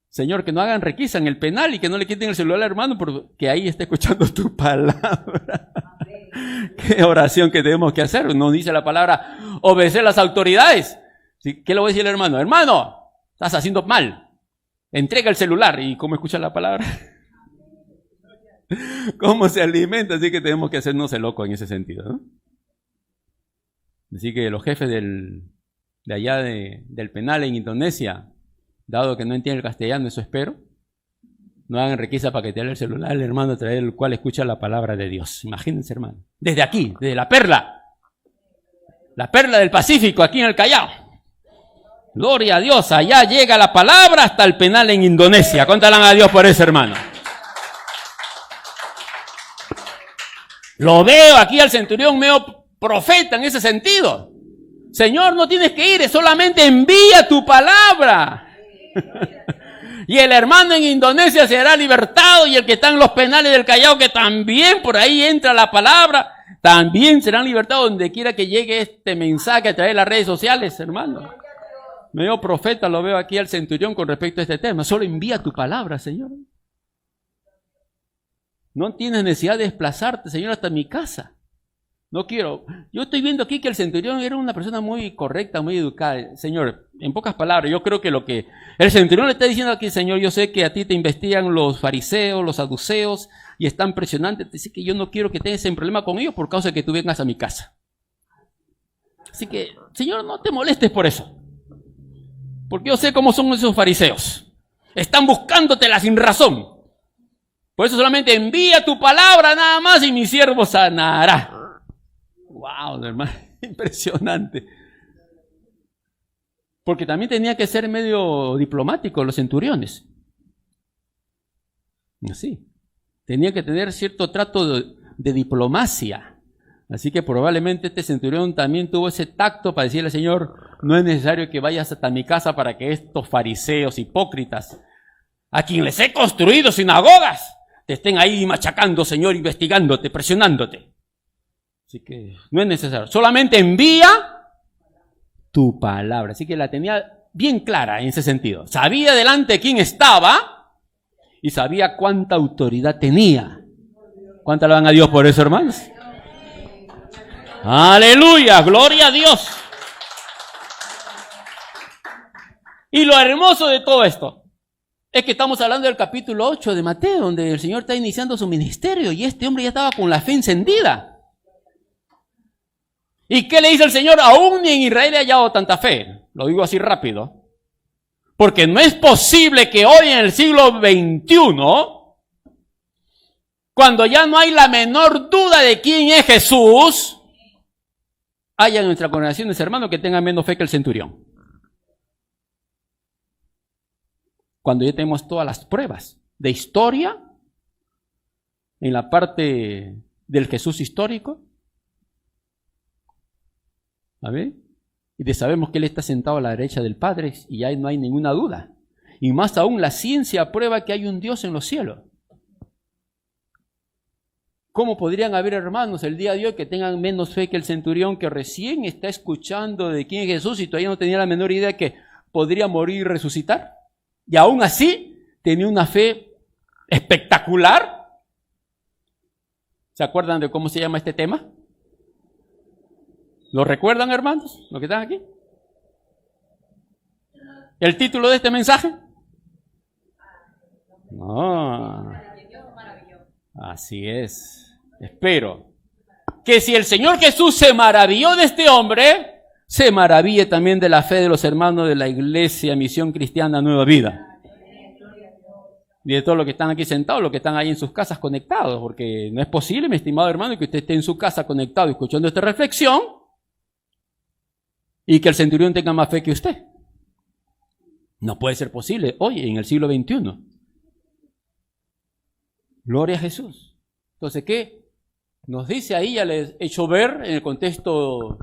Speaker 1: Señor, que no hagan requisa en el penal y que no le quiten el celular al hermano porque ahí está escuchando tu palabra. Qué oración que tenemos que hacer. Nos dice la palabra, obedecer las autoridades. ¿Qué le voy a decir al hermano? Hermano, estás haciendo mal. Entrega el celular. ¿Y cómo escucha la palabra? ¿Cómo se alimenta? Así que tenemos que hacernos el loco en ese sentido, ¿no? Así que los jefes de allá del penal en Indonesia, dado que no entiende el castellano, eso espero, no hagan requisa para que te dé el celular al hermano a través del cual escucha la palabra de Dios. Imagínense, hermano. Desde aquí, desde la perla del Pacífico, aquí en el Callao. Gloria a Dios, allá llega la palabra hasta el penal en Indonesia. Cuéntale a Dios por eso, hermano. Lo veo aquí al centurión medio profeta en ese sentido. Señor, no tienes que ir, solamente envía tu palabra. Y el hermano en Indonesia será libertado, y el que está en los penales del Callao, que también por ahí entra la palabra, también serán libertados donde quiera que llegue este mensaje a través de las redes sociales, hermano. Medio profeta lo veo aquí al centurión con respecto a este tema. Solo envía tu palabra, Señor. No tienes necesidad de desplazarte, Señor, hasta mi casa. No quiero. Yo estoy viendo aquí que el centurión era una persona muy correcta, muy educada. Señor, en pocas palabras, yo creo que lo que el centurión le está diciendo aquí, Señor, yo sé que a ti te investigan los fariseos, los saduceos, y están presionantes. Dice que yo no quiero que tengas ese problema con ellos por causa de que tú vengas a mi casa. Así que, Señor, no te molestes por eso. Porque yo sé cómo son esos fariseos. Están buscándotela sin razón. Por eso solamente envía tu palabra nada más y mi siervo sanará. Wow, hermano, impresionante. Porque también tenía que ser medio diplomático los centuriones. Así. Tenía que tener cierto trato de diplomacia. Así que probablemente este centurión también tuvo ese tacto para decirle, Señor, no es necesario que vayas hasta mi casa para que estos fariseos hipócritas, a quien les he construido sinagogas, te estén ahí machacando, Señor, investigándote, presionándote. Así que no es necesario. Solamente envía tu palabra. Así que la tenía bien clara en ese sentido. Sabía delante quién estaba y sabía cuánta autoridad tenía. ¿Cuánta alaban a Dios por eso, hermanos? ¡Aleluya! ¡Gloria a Dios! Y lo hermoso de todo esto es que estamos hablando del capítulo 8 de Mateo, donde el Señor está iniciando su ministerio y este hombre ya estaba con la fe encendida. ¿Y qué le dice el Señor? Aún ni en Israel he hallado tanta fe. Lo digo así rápido. Porque no es posible que hoy en el siglo XXI, cuando ya no hay la menor duda de quién es Jesús, haya en nuestra congregación hermanos que tengan menos fe que el centurión. Cuando ya tenemos todas las pruebas de historia, en la parte del Jesús histórico, ¿a ver? Y sabemos que Él está sentado a la derecha del Padre y ahí no hay ninguna duda. Y más aún, la ciencia prueba que hay un Dios en los cielos. ¿Cómo podrían haber hermanos el día de hoy que tengan menos fe que el centurión que recién está escuchando de quién es Jesús y todavía no tenía la menor idea que podría morir y resucitar? Y aún así tenía una fe espectacular. ¿Se acuerdan de cómo se llama este tema? ¿Lo recuerdan, hermanos? ¿Los que están aquí? ¿El título de este mensaje? No. Así es. Espero que si el Señor Jesús se maravilló de este hombre, se maraville también de la fe de los hermanos de la Iglesia Misión Cristiana Nueva Vida. Y de todos los que están aquí sentados, los que están ahí en sus casas conectados, porque no es posible, mi estimado hermano, que usted esté en su casa conectado escuchando esta reflexión y que el centurión tenga más fe que usted. No puede ser posible hoy, en el siglo XXI. Gloria a Jesús. Entonces, ¿qué nos dice ahí? Ya les he hecho ver en el contexto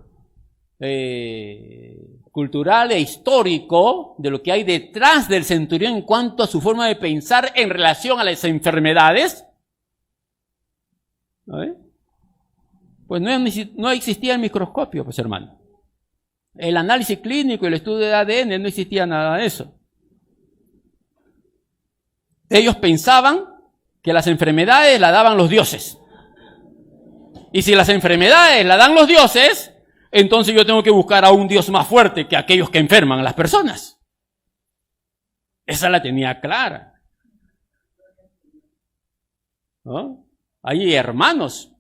Speaker 1: cultural e histórico de lo que hay detrás del centurión en cuanto a su forma de pensar en relación a las enfermedades. ¿No? Pues no existía el microscopio, pues hermano. El análisis clínico y el estudio de ADN no existía nada de eso. Ellos pensaban que las enfermedades las daban los dioses. Y si las enfermedades las dan los dioses, entonces yo tengo que buscar a un Dios más fuerte que aquellos que enferman a las personas. Esa la tenía clara. ¿No? Hay hermanos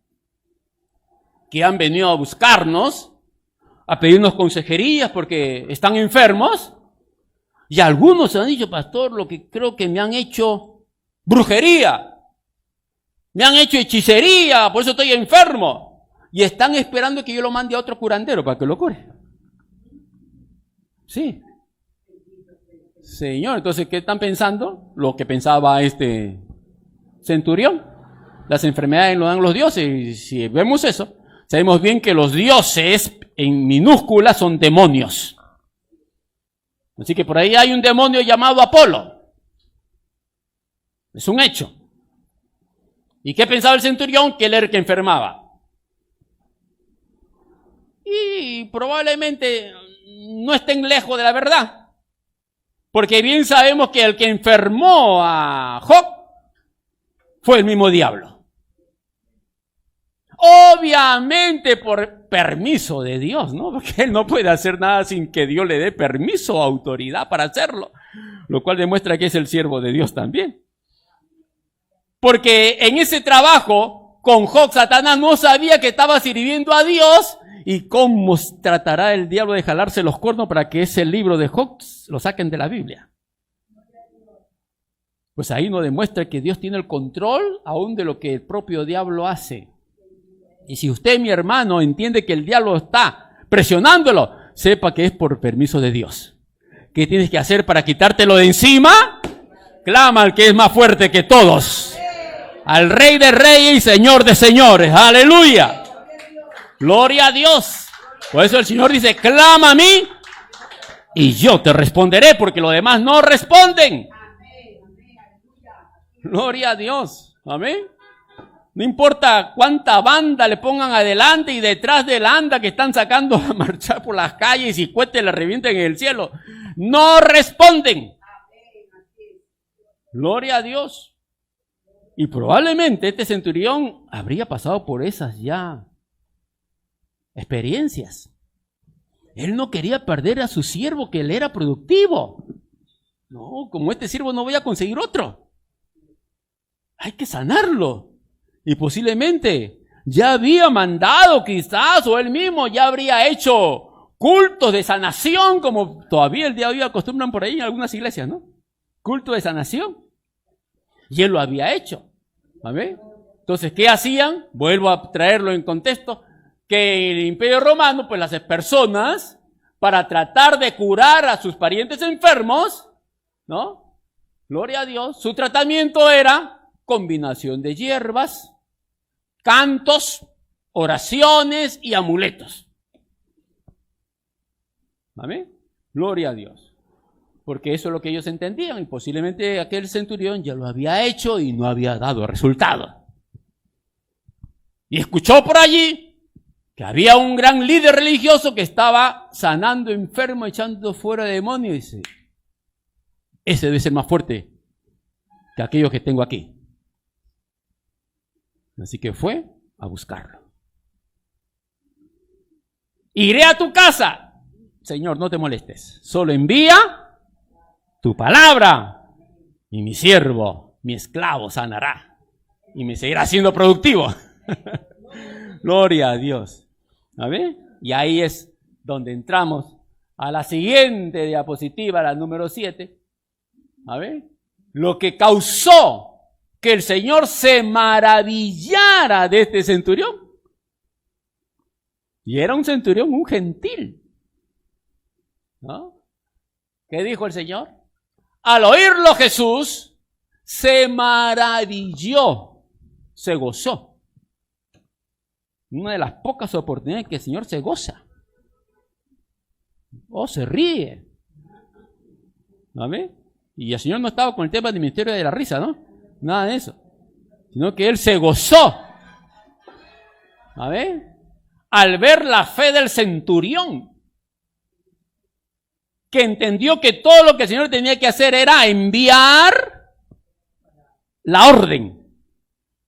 Speaker 1: que han venido a buscarnos, a pedirnos consejerías porque están enfermos, y algunos han dicho, pastor, lo que creo que me han hecho brujería, me han hecho hechicería, por eso estoy enfermo. Y están esperando que yo lo mande a otro curandero para que lo cure. Sí. Señor, entonces, ¿qué están pensando? Lo que pensaba este centurión. Las enfermedades lo dan los dioses. Y si vemos eso, sabemos bien que los dioses, en minúscula, son demonios. Así que por ahí hay un demonio llamado Apolo. Es un hecho. ¿Y qué pensaba el centurión? Que él era el que enfermaba. Y probablemente no estén lejos de la verdad. Porque bien sabemos que el que enfermó a Job fue el mismo diablo. Obviamente por permiso de Dios, ¿no? Porque él no puede hacer nada sin que Dios le dé permiso o autoridad para hacerlo. Lo cual demuestra que es el siervo de Dios también. Porque en ese trabajo con Job, Satanás no sabía que estaba sirviendo a Dios. ¿Y cómo tratará el diablo de jalarse los cuernos para que ese libro de Job lo saquen de la Biblia? Pues ahí nos demuestra que Dios tiene el control aún de lo que el propio diablo hace. Y si usted, mi hermano, entiende que el diablo está presionándolo, sepa que es por permiso de Dios. ¿Qué tienes que hacer para quitártelo de encima? Clama al que es más fuerte que todos. Al Rey de Reyes y Señor de Señores. ¡Aleluya! Gloria a Dios. Por eso el Señor dice, clama a mí y yo te responderé, porque los demás no responden. Gloria a Dios. Amén. No importa cuánta banda le pongan adelante y detrás de la anda que están sacando a marchar por las calles y cohetes le revienten en el cielo. No responden. Gloria a Dios. Y probablemente este centurión habría pasado por esas ya experiencias. Él no quería perder a su siervo, que él era productivo. No, como este siervo no voy a conseguir otro. Hay que sanarlo. Y posiblemente ya había mandado quizás, o él mismo ya habría hecho cultos de sanación, como todavía el día de hoy acostumbran por ahí en algunas iglesias, ¿no? Culto de sanación. Y él lo había hecho. ¿Amén? Entonces, ¿qué hacían? Vuelvo a traerlo en contexto. Que en el Imperio Romano, pues las personas, para tratar de curar a sus parientes enfermos, ¿no? Gloria a Dios, su tratamiento era combinación de hierbas, cantos, oraciones y amuletos. ¿Amén? Gloria a Dios. Porque eso es lo que ellos entendían y posiblemente aquel centurión ya lo había hecho y no había dado resultado. Y escuchó por allí que había un gran líder religioso que estaba sanando enfermos, echando fuera demonios. Y dice, ese debe ser más fuerte que aquellos que tengo aquí. Así que fue a buscarlo. Iré a tu casa. Señor, no te molestes. Solo envía tu palabra y mi siervo, mi esclavo sanará y me seguirá siendo productivo. Gloria a Dios. ¿A ver? Y ahí es donde entramos a la siguiente diapositiva, la número 7. A ver, lo que causó que el Señor se maravillara de este centurión. Y era un centurión, un gentil, ¿no? ¿Qué dijo el Señor? Al oírlo Jesús se maravilló, se gozó. Una de las pocas oportunidades que el Señor se goza. O se ríe. ¿Amén? Y el Señor no estaba con el tema del ministerio de la risa, ¿no? Nada de eso. Sino que Él se gozó. ¿Amén? Al ver la fe del centurión, que entendió que todo lo que el Señor tenía que hacer era enviar la orden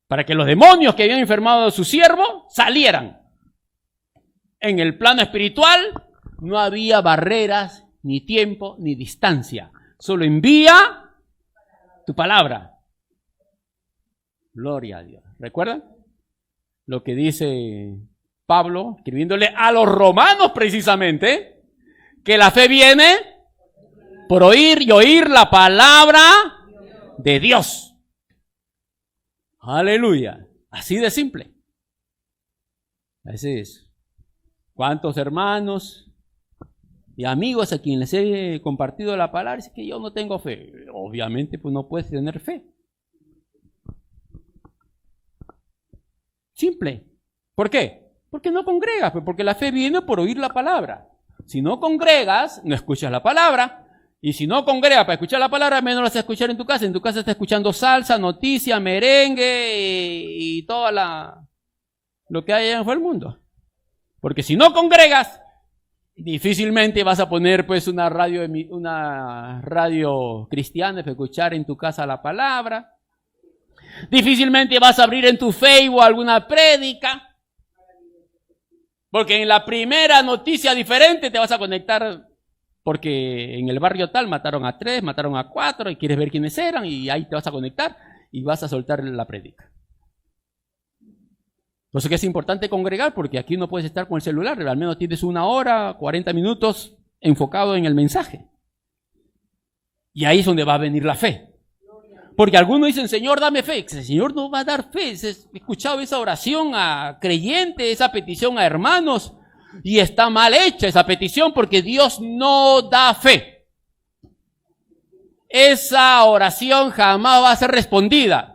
Speaker 1: para que los demonios que habían enfermado a su siervo salieran. En el plano espiritual no había barreras, ni tiempo, ni distancia. Solo envía tu palabra. Gloria a Dios. ¿Recuerdan lo que dice Pablo, escribiéndole a los romanos precisamente? Que la fe viene por oír y oír la palabra de Dios. Aleluya. Así de simple. Así es. ¿Cuántos hermanos y amigos a quienes les he compartido la palabra dicen que yo no tengo fe? Obviamente, pues no puedes tener fe. Simple. ¿Por qué? Porque no congregas, porque la fe viene por oír la palabra. Si no congregas, no escuchas la palabra. Y si no congrega para escuchar la palabra, menos la vas a escuchar en tu casa. En tu casa está escuchando salsa, noticia, merengue y toda lo que hay en el mundo. Porque si no congregas, difícilmente vas a poner pues una radio cristiana para escuchar en tu casa la palabra. Difícilmente vas a abrir en tu Facebook alguna prédica. Porque en la primera noticia diferente te vas a conectar. Porque en el barrio tal mataron a 3, mataron a 4 y quieres ver quiénes eran y ahí te vas a conectar y vas a soltar la prédica. Entonces que es importante congregar porque aquí no puedes estar con el celular, al menos tienes 1 hora, 40 minutos enfocado en el mensaje. Y ahí es donde va a venir la fe. Porque algunos dicen, Señor, dame fe. El Señor no va a dar fe. He escuchado esa oración a creyentes, esa petición a hermanos. Y está mal hecha esa petición porque Dios no da fe. Esa oración jamás va a ser respondida.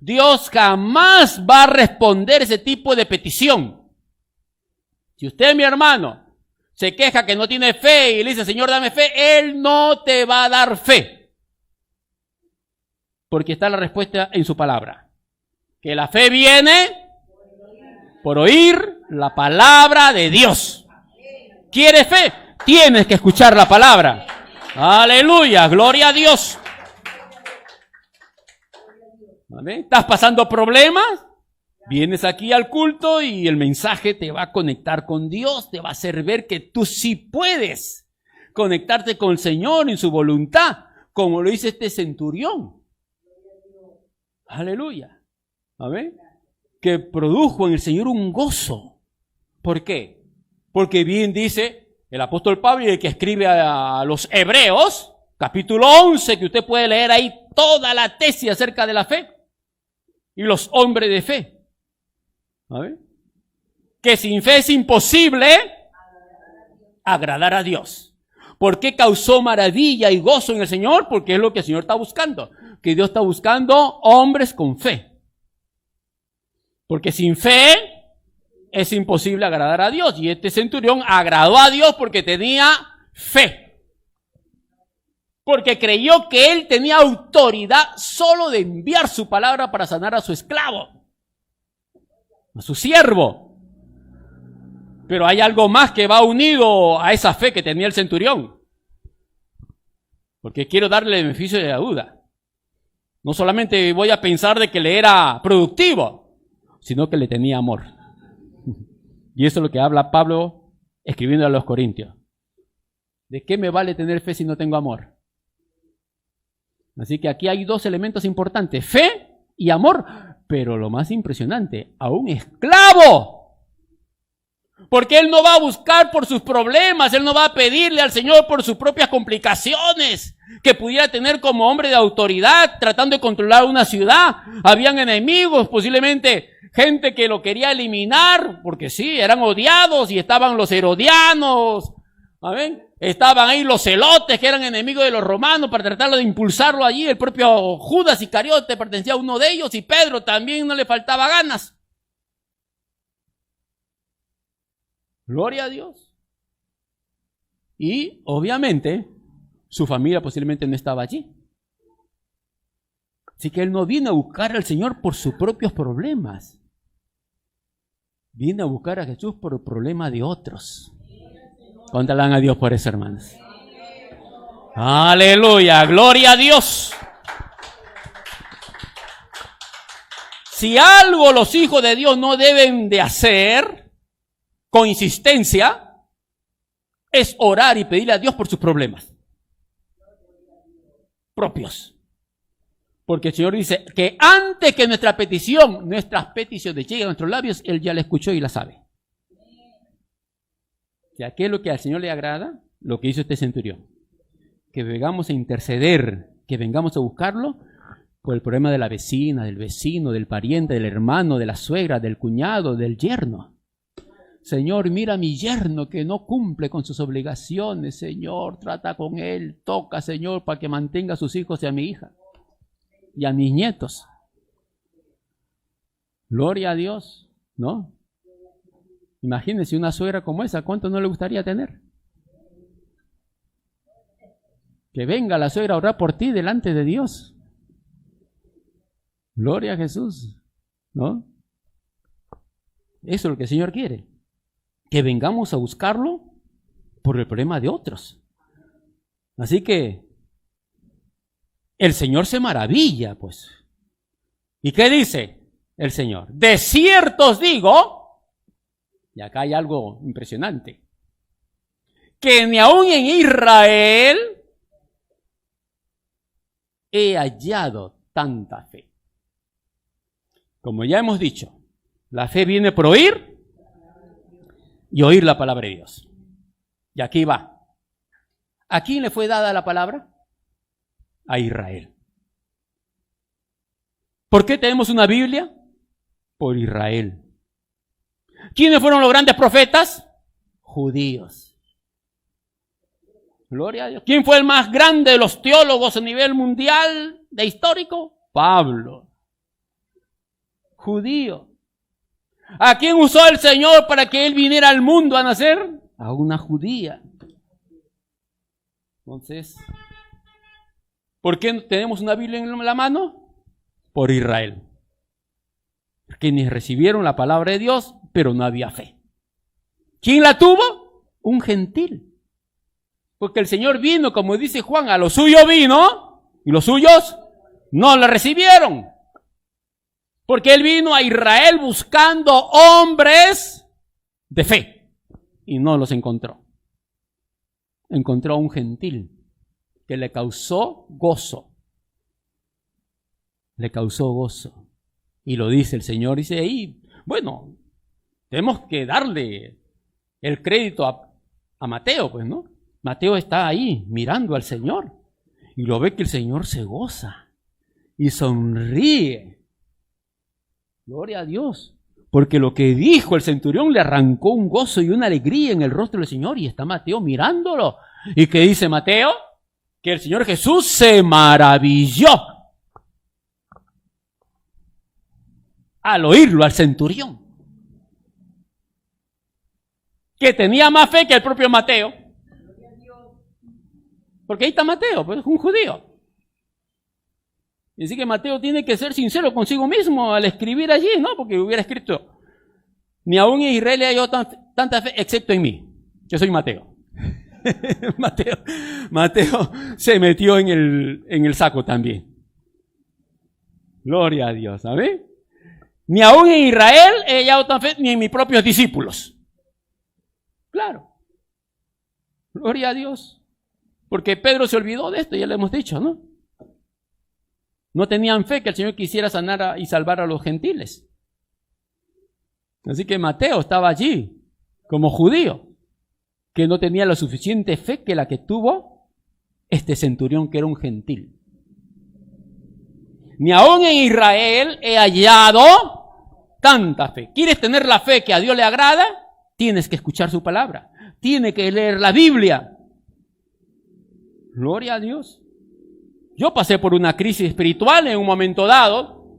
Speaker 1: Dios jamás va a responder ese tipo de petición. Si usted, mi hermano, se queja que no tiene fe y le dice, Señor, dame fe, Él no te va a dar fe. Porque está la respuesta en su palabra. Que la fe viene por oír la palabra de Dios. ¿Quieres fe? Tienes que escuchar la palabra. Aleluya, gloria a Dios. ¿Vale? ¿Estás pasando problemas? Vienes aquí al culto y el mensaje te va a conectar con Dios, te va a hacer ver que tú sí puedes conectarte con el Señor en su voluntad, como lo dice este centurión. Aleluya. ¿Vale? Que produjo en el Señor un gozo. ¿Por qué? Porque bien dice el apóstol Pablo, el que escribe a los Hebreos, capítulo 11, que usted puede leer ahí toda la tesis acerca de la fe y los hombres de fe. ¿Vale? Que sin fe es imposible agradar a Dios. ¿Por qué causó maravilla y gozo en el Señor? Porque es lo que el Señor está buscando. Que Dios está buscando hombres con fe. Porque sin fe es imposible agradar a Dios. Y este centurión agradó a Dios porque tenía fe. Porque creyó que él tenía autoridad solo de enviar su palabra para sanar a su esclavo, a su siervo. Pero hay algo más que va unido a esa fe que tenía el centurión. Porque quiero darle el beneficio de la duda. No solamente voy a pensar de que le era productivo, sino que le tenía amor. Y eso es lo que habla Pablo escribiendo a los Corintios. ¿De qué me vale tener fe si no tengo amor? Así que aquí hay 2 elementos importantes, fe y amor. Pero lo más impresionante, a un esclavo. Porque él no va a buscar por sus problemas, él no va a pedirle al Señor por sus propias complicaciones que pudiera tener como hombre de autoridad tratando de controlar una ciudad. Habían enemigos, posiblemente gente que lo quería eliminar, porque sí, eran odiados y estaban los herodianos, ¿saben? Estaban ahí los celotes que eran enemigos de los romanos para tratarlo de impulsarlo allí. El propio Judas Iscariote pertenecía a uno de ellos y Pedro también no le faltaba ganas. Gloria a Dios. Y obviamente su familia posiblemente no estaba allí. Así que él no vino a buscar al Señor por sus propios problemas. Viene a buscar a Jesús por el problema de otros. ¿Cuánto le dan a Dios por eso, hermanos? Aleluya, gloria a Dios. Si algo los hijos de Dios no deben de hacer con insistencia, es orar y pedirle a Dios por sus problemas propios. Porque el Señor dice que antes que nuestras peticiones lleguen a nuestros labios, Él ya la escuchó y la sabe. ¿Y qué es lo que al Señor le agrada? Lo que hizo este centurión. Que vengamos a interceder, que vengamos a buscarlo por el problema de la vecina, del vecino, del pariente, del hermano, de la suegra, del cuñado, del yerno. Señor, mira a mi yerno que no cumple con sus obligaciones. Señor, trata con él, toca, Señor, para que mantenga a sus hijos y a mi hija y a mis nietos. Gloria a Dios, ¿no? Imagínense una suegra como esa, ¿cuánto no le gustaría tener? Que venga la suegra a orar por ti delante de Dios. Gloria a Jesús, ¿no? Eso es lo que el Señor quiere. Que vengamos a buscarlo por el problema de otros. Así que el Señor se maravilla, pues. ¿Y qué dice el Señor? De cierto os digo, y acá hay algo impresionante, que ni aún en Israel he hallado tanta fe. Como ya hemos dicho, la fe viene por oír y oír la palabra de Dios. Y aquí va. ¿A quién le fue dada la palabra? A Israel. ¿Por qué tenemos una Biblia? Por Israel. ¿Quiénes fueron los grandes profetas? Judíos. Gloria a Dios. ¿Quién fue el más grande de los teólogos a nivel mundial de histórico? Pablo. Judío. ¿A quién usó el Señor para que Él viniera al mundo a nacer? A una judía. Entonces, ¿por qué tenemos una Biblia en la mano? Por Israel. Quienes recibieron la palabra de Dios, pero no había fe. ¿Quién la tuvo? Un gentil. Porque el Señor vino, como dice Juan, a los suyos vino, y los suyos no la recibieron. Porque Él vino a Israel buscando hombres de fe, y no los encontró. Encontró a un gentil que le causó gozo. Le causó gozo. Y lo dice el Señor, dice ahí, bueno, tenemos que darle el crédito a Mateo, pues, ¿no? Mateo está ahí mirando al Señor y lo ve que el Señor se goza y sonríe. Gloria a Dios. Porque lo que dijo el centurión le arrancó un gozo y una alegría en el rostro del Señor, y está Mateo mirándolo. ¿Y qué dice Mateo? Que el Señor Jesús se maravilló al oírlo al centurión, que tenía más fe que el propio Mateo. Porque ahí está Mateo, pues es un judío. Y así que Mateo tiene que ser sincero consigo mismo al escribir allí, ¿no? Porque hubiera escrito, ni aún en Israel hay tanta fe, excepto en mí. Yo soy Mateo. Mateo se metió en el saco también. Gloria a Dios, ¿sabes? Ni aún en Israel he hallado tanta fe, ni en mis propios discípulos. Claro. Gloria a Dios. Porque Pedro se olvidó de esto, ya lo hemos dicho, ¿no? No tenían fe que el Señor quisiera sanar y salvar a los gentiles. Así que Mateo estaba allí como judío, que no tenía la suficiente fe que la que tuvo este centurión, que era un gentil. Ni aún en Israel he hallado tanta fe. ¿Quieres tener la fe que a Dios le agrada? Tienes que escuchar su palabra. Tienes que leer la Biblia. Gloria a Dios. Yo pasé por una crisis espiritual en un momento dado,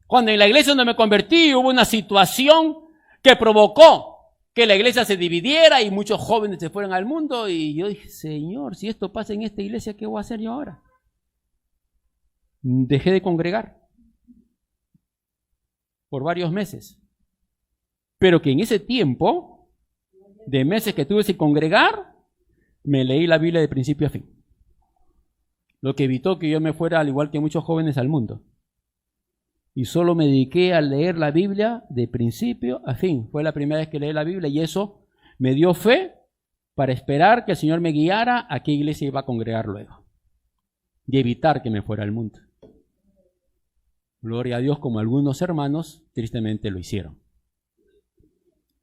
Speaker 1: cuando en la iglesia donde me convertí hubo una situación que provocó que la iglesia se dividiera y muchos jóvenes se fueran al mundo, y yo dije, Señor, si esto pasa en esta iglesia, ¿qué voy a hacer yo ahora? Dejé de congregar por varios meses, pero que en ese tiempo de meses que tuve sin congregar, me leí la Biblia de principio a fin. Lo que evitó que yo me fuera, al igual que muchos jóvenes, al mundo. Y solo me dediqué a leer la Biblia de principio a fin. Fue la primera vez que leí la Biblia y eso me dio fe para esperar que el Señor me guiara a qué iglesia iba a congregar luego. Y evitar que me fuera al mundo. Gloria a Dios, como algunos hermanos tristemente lo hicieron.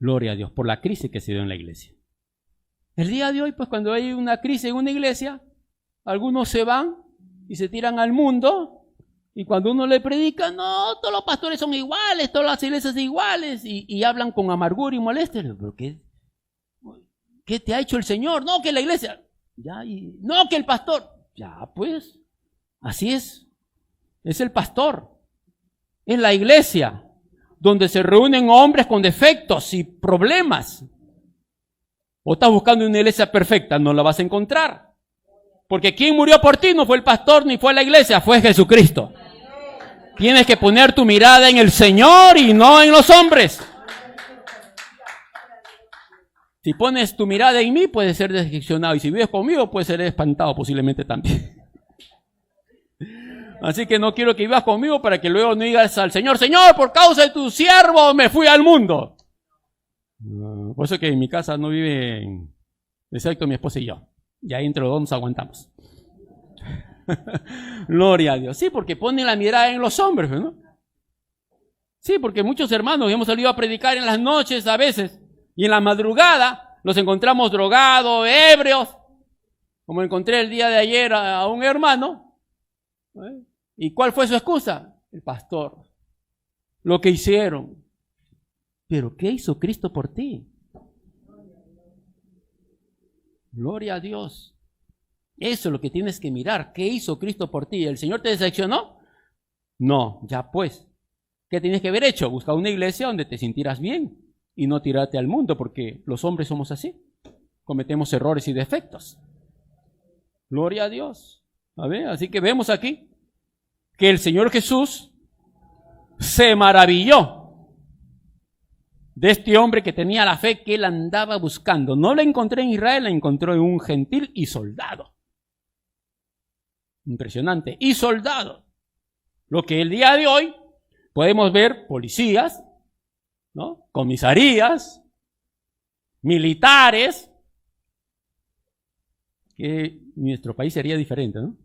Speaker 1: Gloria a Dios por la crisis que se dio en la iglesia. El día de hoy, pues cuando hay una crisis en una iglesia, algunos se van y se tiran al mundo, y cuando uno le predica, no, todos los pastores son iguales, todas las iglesias son iguales, y hablan con amargura y molestia. ¿Pero qué te ha hecho el Señor? No, que la iglesia, ya, no, que el pastor, ya, pues, así es el pastor, es la iglesia, donde se reúnen hombres con defectos y problemas. O estás buscando una iglesia perfecta, no la vas a encontrar. Porque quien murió por ti no fue el pastor ni fue la iglesia, fue Jesucristo. Tienes que poner tu mirada en el Señor y no en los hombres. Si pones tu mirada en mí, puedes ser decepcionado. Y si vives conmigo, puedes ser espantado posiblemente también. Así que no quiero que vivas conmigo para que luego no digas al Señor, Señor, por causa de tu siervo me fui al mundo. Por eso que en mi casa no viven, excepto mi esposa y yo. Y ahí entre los dos nos aguantamos. Gloria a Dios. Sí, porque ponen la mirada en los hombres, ¿no? Sí, porque muchos hermanos hemos salido a predicar en las noches a veces. Y en la madrugada los encontramos drogados, ebrios, como encontré el día de ayer a un hermano. ¿Y cuál fue su excusa? El pastor. Lo que hicieron. ¿Pero qué hizo Cristo por ti? Gloria a Dios. Eso es lo que tienes que mirar. ¿Qué hizo Cristo por ti? ¿El Señor te decepcionó? No, ya pues. ¿Qué tienes que haber hecho? Buscar una iglesia donde te sintieras bien. Y no tirarte al mundo, porque los hombres somos así. Cometemos errores y defectos. Gloria a Dios. A ver, así que vemos aquí que el Señor Jesús se maravilló de este hombre que tenía la fe que él andaba buscando. No la encontré en Israel, la encontró en un gentil y soldado. Impresionante. Y soldado. Lo que el día de hoy podemos ver policías, ¿no? Comisarías, militares, que nuestro país sería diferente, ¿no?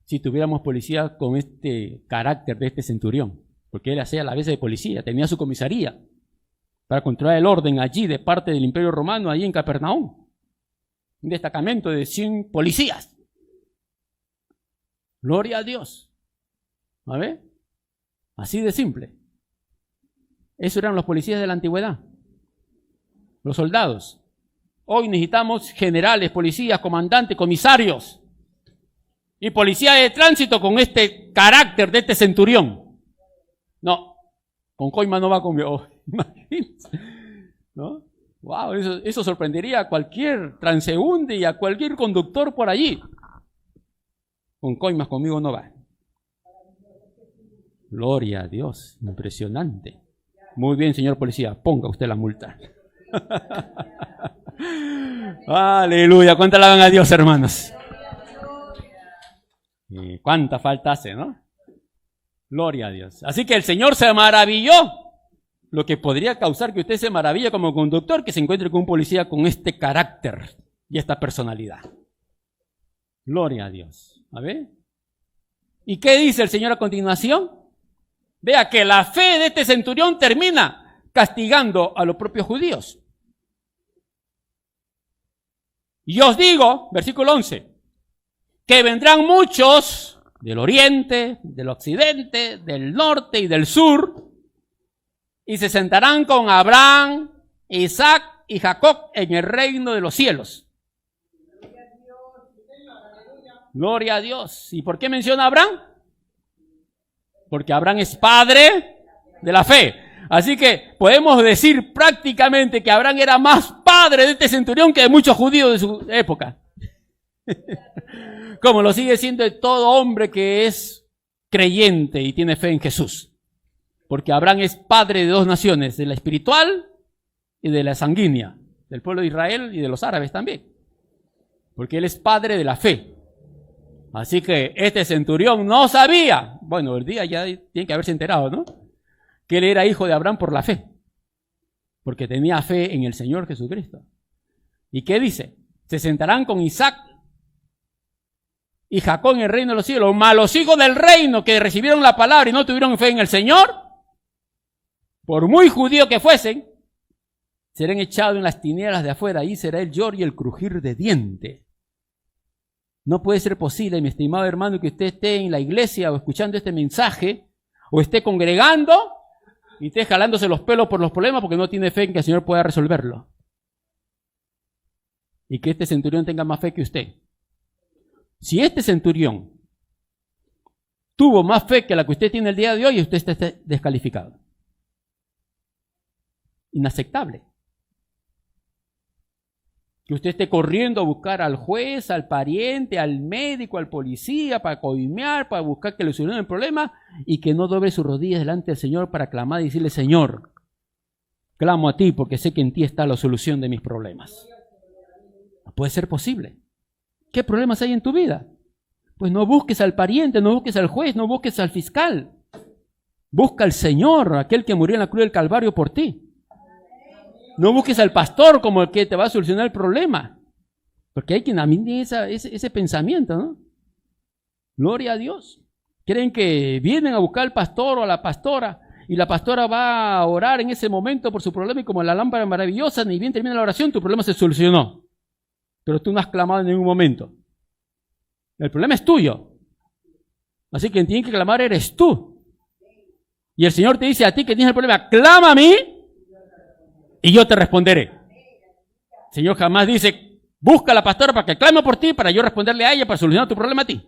Speaker 1: Si tuviéramos policía con este carácter de este centurión, porque él hacía la vez de policía, tenía su comisaría para controlar el orden allí de parte del Imperio Romano, allí en Capernaum. Un destacamento de 100 policías. Gloria a Dios. ¿A ver? Así de simple. Esos eran los policías de la antigüedad, los soldados. Hoy necesitamos generales, policías, comandantes, comisarios y policía de tránsito con este carácter de este centurión. No, con coima no va conmigo. Oh, imagínense, ¿no? Wow, eso sorprendería a cualquier transeúnte y a cualquier conductor por allí. Con coimas conmigo no va. Gloria a Dios, impresionante. Muy bien, señor policía, ponga usted la multa. Aleluya, ¿cuánta alaban a Dios, hermanos? Y cuánta falta hace, ¿no? Gloria a Dios. Así que el Señor se maravilló. Lo que podría causar que usted se maraville como conductor, que se encuentre con un policía con este carácter y esta personalidad. Gloria a Dios. A ver. ¿Y qué dice el Señor a continuación? Vea que la fe de este centurión termina castigando a los propios judíos. Y os digo, versículo 11, que vendrán muchos del oriente, del occidente, del norte y del sur, y se sentarán con Abraham, Isaac y Jacob en el reino de los cielos. Gloria a Dios. ¿Y por qué menciona a Abraham? Porque Abraham es padre de la fe. Así que podemos decir prácticamente que Abraham era más padre de este centurión que de muchos judíos de su época. Como lo sigue siendo de todo hombre que es creyente y tiene fe en Jesús. Porque Abraham es padre de dos naciones, de la espiritual y de la sanguínea, del pueblo de Israel y de los árabes también. Porque él es padre de la fe. Así que este centurión no sabía, bueno, el día ya tiene que haberse enterado, ¿no? Que él era hijo de Abraham por la fe, porque tenía fe en el Señor Jesucristo. ¿Y qué dice? Se sentarán con Isaac y Jacob en el reino de los cielos, mas los hijos del reino que recibieron la palabra y no tuvieron fe en el Señor, por muy judíos que fuesen, serán echados en las tinieblas de afuera, ahí será el lloro y el crujir de dientes. No puede ser posible, mi estimado hermano, que usted esté en la iglesia o escuchando este mensaje, o esté congregando y esté jalándose los pelos por los problemas porque no tiene fe en que el Señor pueda resolverlo. Y que este centurión tenga más fe que usted. Si este centurión tuvo más fe que la que usted tiene el día de hoy, usted está descalificado. Inaceptable. Que usted esté corriendo a buscar al juez, al pariente, al médico, al policía, para coimear, para buscar que le solucione el problema, y que no doble sus rodillas delante del Señor para clamar y decirle: Señor, clamo a ti porque sé que en ti está la solución de mis problemas. No puede ser posible. ¿Qué problemas hay en tu vida? Pues no busques al pariente, no busques al juez, no busques al fiscal. Busca al Señor, aquel que murió en la cruz del Calvario por ti. No busques al pastor como el que te va a solucionar el problema. Porque hay quien a mí tiene ese pensamiento, ¿no? Gloria a Dios. Creen que vienen a buscar al pastor o a la pastora y la pastora va a orar en ese momento por su problema y como la lámpara maravillosa, ni bien termina la oración, tu problema se solucionó. Pero tú no has clamado en ningún momento. El problema es tuyo. Así que quien tiene que clamar eres tú. Y el Señor te dice a ti que tienes el problema: clama a mí y yo te responderé. El Señor jamás dice: busca a la pastora para que clame por ti, para yo responderle a ella para solucionar tu problema a ti.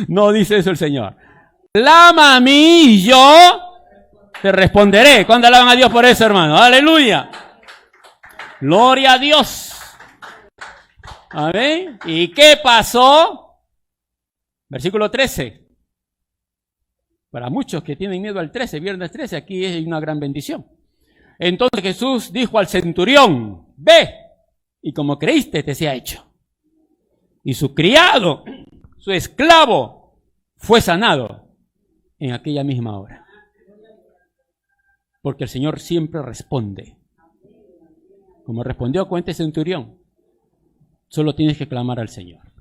Speaker 1: No dice eso el Señor. Clama a mí y yo te responderé. ¿Cuándo alaban a Dios por eso, hermano? Aleluya. Gloria a Dios. Amén. ¿Y qué pasó? Versículo 13. Para muchos que tienen miedo al 13, viernes 13, aquí hay una gran bendición. Entonces Jesús dijo al centurión: ve, y como creíste te sea hecho. Y su criado, su esclavo, fue sanado en aquella misma hora. Porque el Señor siempre responde. Como respondió con este centurión, solo tienes que clamar al Señor.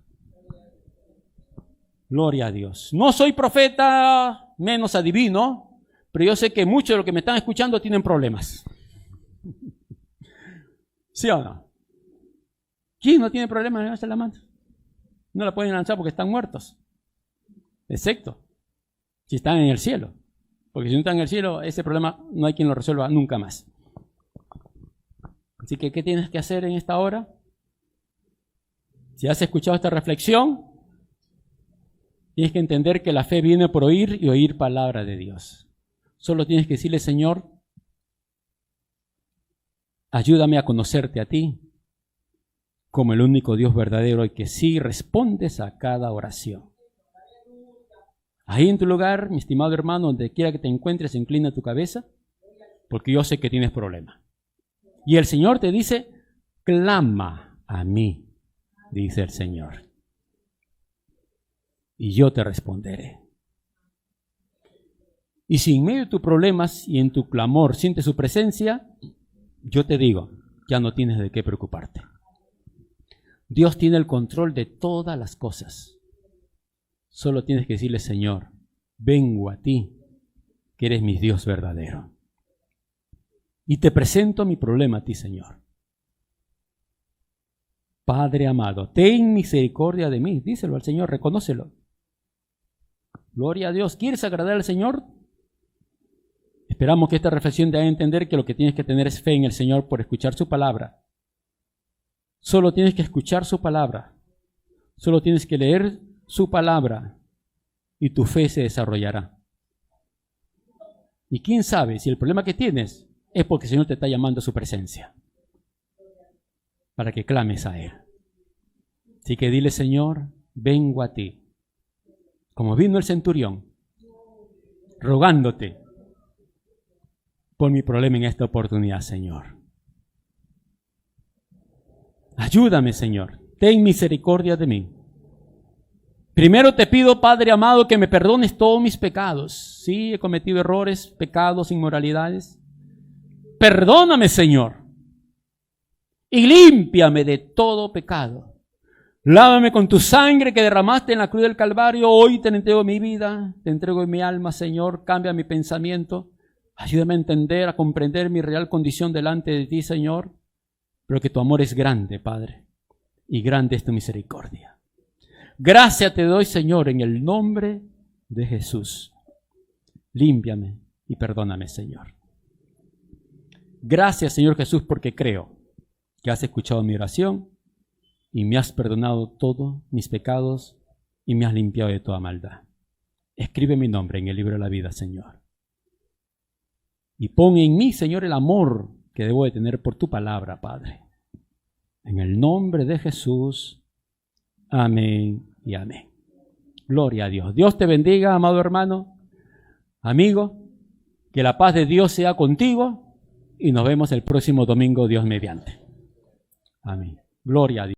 Speaker 1: Gloria a Dios. No soy profeta, menos adivino, pero yo sé que muchos de los que me están escuchando tienen problemas. ¿Sí o no? ¿Quién no tiene problemas? Levanta la mano. No la pueden lanzar porque están muertos. Excepto si están en el cielo. Porque si no están en el cielo, ese problema no hay quien lo resuelva nunca más. Así que, ¿qué tienes que hacer en esta hora? Si has escuchado esta reflexión, tienes que entender que la fe viene por oír y oír palabra de Dios. Solo tienes que decirle: Señor, ayúdame a conocerte a ti como el único Dios verdadero y que sí respondes a cada oración. Ahí en tu lugar, mi estimado hermano, donde quiera que te encuentres, inclina tu cabeza, porque yo sé que tienes problemas. Y el Señor te dice: clama a mí, dice el Señor, y yo te responderé. Y si en medio de tus problemas y en tu clamor sientes su presencia, yo te digo, ya no tienes de qué preocuparte. Dios tiene el control de todas las cosas. Solo tienes que decirle: Señor, vengo a ti, que eres mi Dios verdadero. Y te presento mi problema a ti, Señor. Padre amado, ten misericordia de mí. Díselo al Señor, reconócelo. Gloria a Dios. ¿Quieres agradar al Señor? Esperamos que esta reflexión te haga entender que lo que tienes que tener es fe en el Señor por escuchar su palabra. Solo tienes que escuchar su palabra. Solo tienes que leer su palabra y tu fe se desarrollará. Y quién sabe si el problema que tienes es porque el Señor te está llamando a su presencia para que clames a Él. Así que dile: Señor, vengo a ti, como vino el centurión, rogándote por mi problema en esta oportunidad, Señor. Ayúdame, Señor, ten misericordia de mí. Primero te pido, Padre amado, que me perdones todos mis pecados. Sí, he cometido errores, pecados, inmoralidades. Perdóname, Señor, y límpiame de todo pecado. Lávame con tu sangre que derramaste en la cruz del Calvario. Hoy te entrego mi vida, te entrego mi alma, Señor. Cambia mi pensamiento. Ayúdame a entender, a comprender mi real condición delante de ti, Señor. Pero que tu amor es grande, Padre, y grande es tu misericordia. Gracias te doy, Señor, en el nombre de Jesús. Límpiame y perdóname, Señor. Gracias, Señor Jesús, porque creo que has escuchado mi oración y me has perdonado todos mis pecados y me has limpiado de toda maldad. Escribe mi nombre en el libro de la vida, Señor. Y pon en mí, Señor, el amor que debo de tener por tu palabra, Padre.
Speaker 2: En el nombre de Jesús. Amén y amén. Gloria a Dios. Dios te bendiga, amado hermano, amigo. Que la paz de Dios sea contigo y nos vemos el próximo domingo, Dios mediante. Amén. Gloria a Dios.